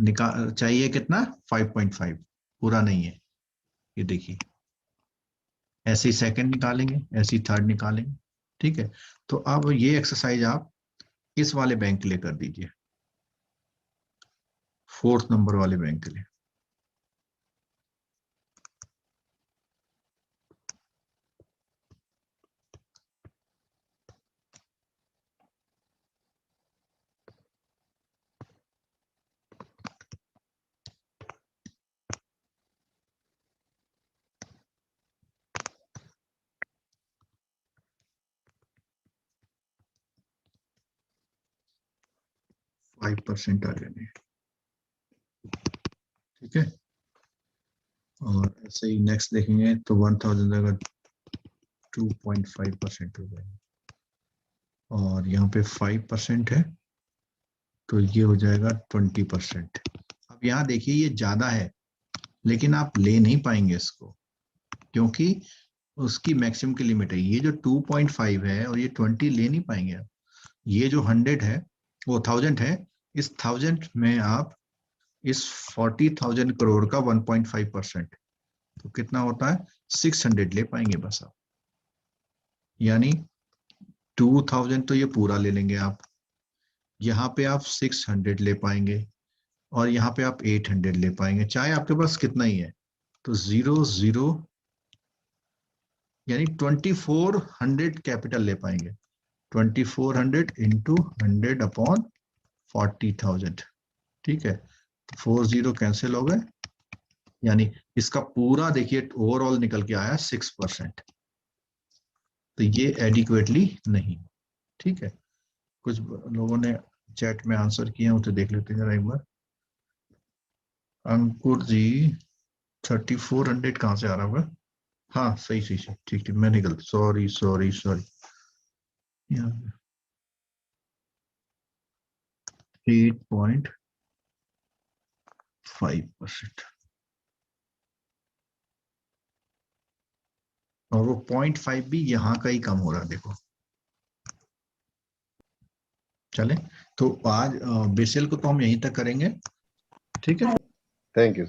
निकाल चाहिए कितना? 5.5, पूरा नहीं है। ये देखिए, ऐसे ही सेकंड निकालेंगे, ऐसे ही थर्ड निकालेंगे। ठीक है, तो अब ये एक्सरसाइज आप इस वाले बैंक के लिए कर दीजिए, 4th नंबर वाले बैंक के लिए। फाइव % आ जाएंगे। ठीक है, और ऐसे ही नेक्स्ट देखेंगे तो 1000 अगर 2.5% हो जाएगा, और यहाँ पे 5% है तो ये हो जाएगा 20%। अब यहाँ देखिए ये ज्यादा है, लेकिन आप ले नहीं पाएंगे इसको, क्योंकि उसकी मैक्सिमम की लिमिट है। ये जो 2.5 है और ये 20 ले नहीं पाएंगे आप। ये जो 100 है, वो 1000 है, इस 1000 में आप इस 40,000 करोड़ का 1.5%, तो कितना होता है? 600 ले पाएंगे बस आप। यानी 2000 तो ये पूरा ले लेंगे आप, यहाँ पे आप 600 ले पाएंगे, और यहाँ पे आप 800 ले पाएंगे, चाहे आपके पास कितना ही है। तो 0 0 यानी 2400 कैपिटल ले पाएंगे। 2400 इंटू 100 अपॉन 40,000। ठीक है, 40 कैंसिल हो गए, यानी इसका पूरा देखिए ओवरऑल निकल के आया 6%। तो ये एडिक्वेटली नहीं। ठीक है, कुछ लोगों ने चैट में आंसर किए हैं, उसे देख लेते हैं जरा एक बार। अंकुर जी 3400 कहाँ से आ रहा होगा? हाँ सही सही सही, ठीक ठीक, मैंने गलती, सॉरी सॉरी सॉरी। 8.5%, और वो 0.5 भी यहाँ का ही कम हो रहा है, देखो। चले, तो आज बेसिल को तो हम यहीं तक करेंगे। ठीक है, थैंक यू।